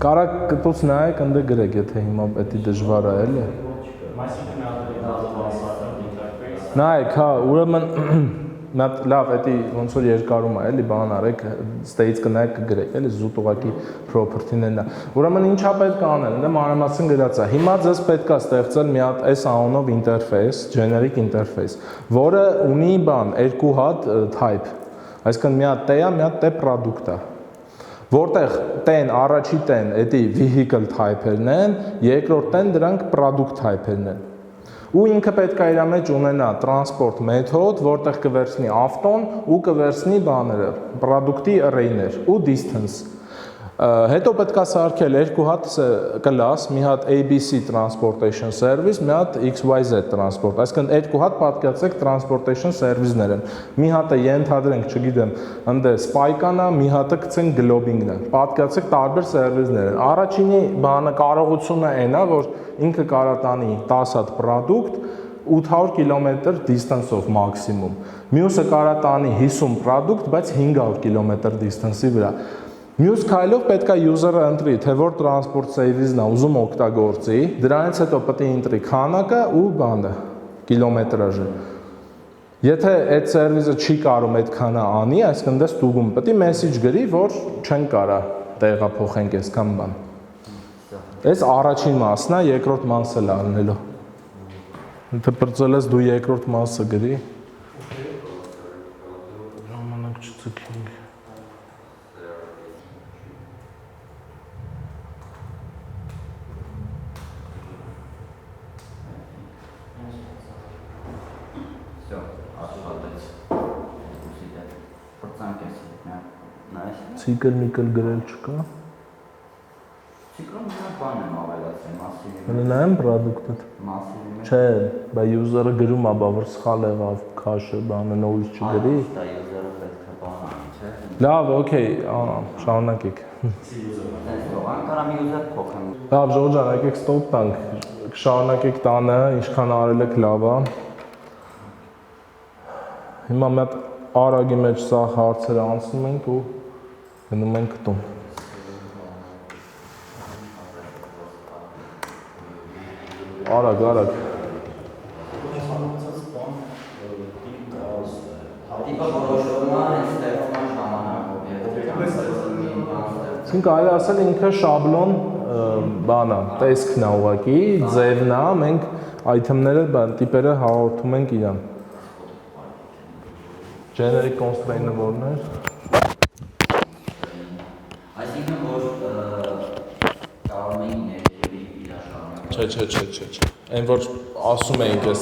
Կարակ կտուց նայեք, ընդ գրեք, եթե հիմա պետք է դժվար է, էլի։ Նայեք, հա, ուրեմն մատ լավ, էդի ոնց որ երկարում է, էլի բան արեք, ստեյից կնայեք կգրեք, էլի զուտ ուղղակի property-ներն է։ Ուրեմն ինչա պետք է անել, դե մանրամասն գրած է։ Հիմա ձեզ պետք է ստեղծել մի հատ այս անունով interface, generic interface, որը ունի բան, երկու հատ type։ Այսինքն մի հատ t-ա, մի հատ t product-ա։ Որտեղ t-ն առաջի t-ն էդի vehicle type-երն են, երկրորդ t-ն դրանք product type-երն են։ Ու ինքը պետք է իր մեջ ունենա transport method, որտեղ կվերցնի ավտոն ու կվերցնի բաները, product-ի array-ներ ու distance։ Հետո պետք է սարքել երկու հատ class, մի հատ ABC transportation service, մի հատ XYZ transport։ Այսինքն երկու հատ պատկերացրեք transportation service-ներ են։ Մի հատը ենթադրենք, չգիտեմ, ընդ spike-անա, մի հատը գցենք globbing-ն է։ Պատկերացրեք տարբեր service-ներ են։ Առաջինի բանը կարողությունը այն է, որ ինքը կարա տանի 10 հատ product 800 կիլոմետր distance-ով maximum։ Մյուսը կարա տանի 50 product, բայց 500 կիլոմետր distance-ի վրա։ Մյուս քայլով պետք է user-ը ընտրի, թե որ transport service-ն է ուզում օգտագործի, դրանից հետո պետք է ընտրի քանակը ու բանը, կիլոմետրաժը։ Եթե այդ service-ը չի կարող այդքանը անի, այսինքն դες ստուգում պետք է message գրի, որ չեն կարա տեղափոխենք այսքան բան։ Այս առաջին մասն է, երկրորդ մասը էլ անելու։ Եթե բրծել ես դու երկրորդ մասը գրի։ Ժամանակ չծկենք։ Ցիկլ միկլ գրել չկա։ Ցիկլը մի բան եմ ավելացրել, massive։ Հələ նայեմ product-ը։ Massive։ Չէ, բա user-ը գրում է, բա որ սխալ եղավ, cache-ը, բանը նորից չգրի։ Դա user-ը պետք է բան անի, չէ։ Լավ, okay, շարունակեք։ Դες թողան կարա մի user փոխեմ։ Լավ, Ժորժ ջան, եկեք stop տանք։ Շարունակեք տանը, ինչքան արել եք լավ է։ Հիմա մի հատ արագի մեջ սա հարցերը անցնում ենք ու գնում ենք տուն։ Արագ, արագ։ Տիպը Այսինքն կարելի ասել ինքը շաբլոն բանա, տեսքն է ուղղակի, ձևն է, մենք item-ները, տիպերը հաղորդում ենք իրան։ Generic constraint-ը որն է։ Այսինքն որ կարող էին ներդրել իր աշխատանքը։ Չէ։ Այն որ ասում ենք այս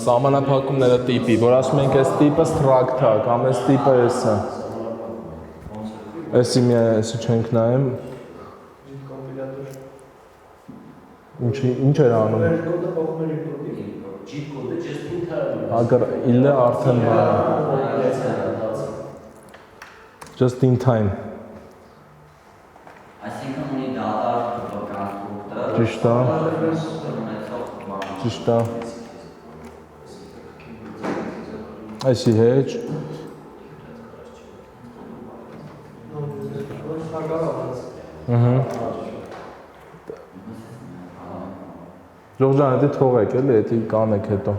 սահմանափակումները տիպի, որ ասում ենք այս տիպը struct է, կամ այս տիպը էս է։ Էսի չենք նայում։ Ինչ էր անում։ Ագր իլը արդեն just in time։ Այսինքն ունի դատարկ կոնստրուկտոր։ Ճիշտ է։ Այսի հետ Ժողջան, հետի թողեք էլի, հետի կանեք հետո։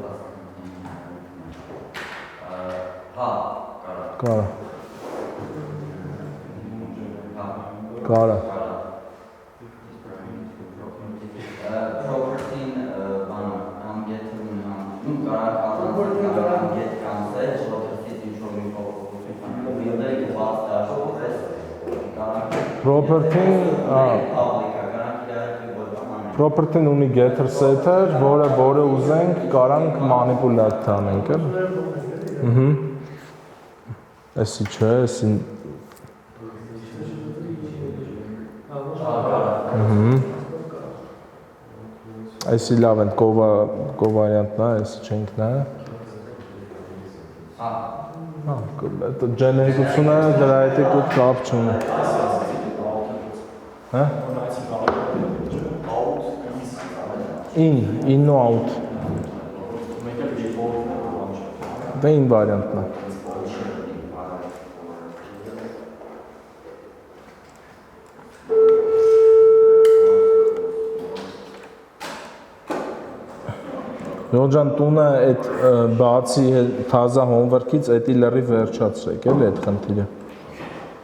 Կարա։ Property-ն բան համ get-ում համ կարող get cancel, property-ն ինչ-որ մի փոփոխություն build-ը բաց դաշտից Property-ն ունի getter setter, որը ուզենք կարանք մանիպուլյատ անենք, էլ։ Էսի չէ, էսի Այսի լավ են կովարյանտն է, էսի չենք նա։ Ջեներիկությունը դրա հետ կոտ կապ չունի։ Հա? In ու out։ Դա in վարյանտն է։ Ժողջան տունը այդ բացի թազա հոմվերքից էդի լրի վերջացրեք, էլի այդ խնդիրը։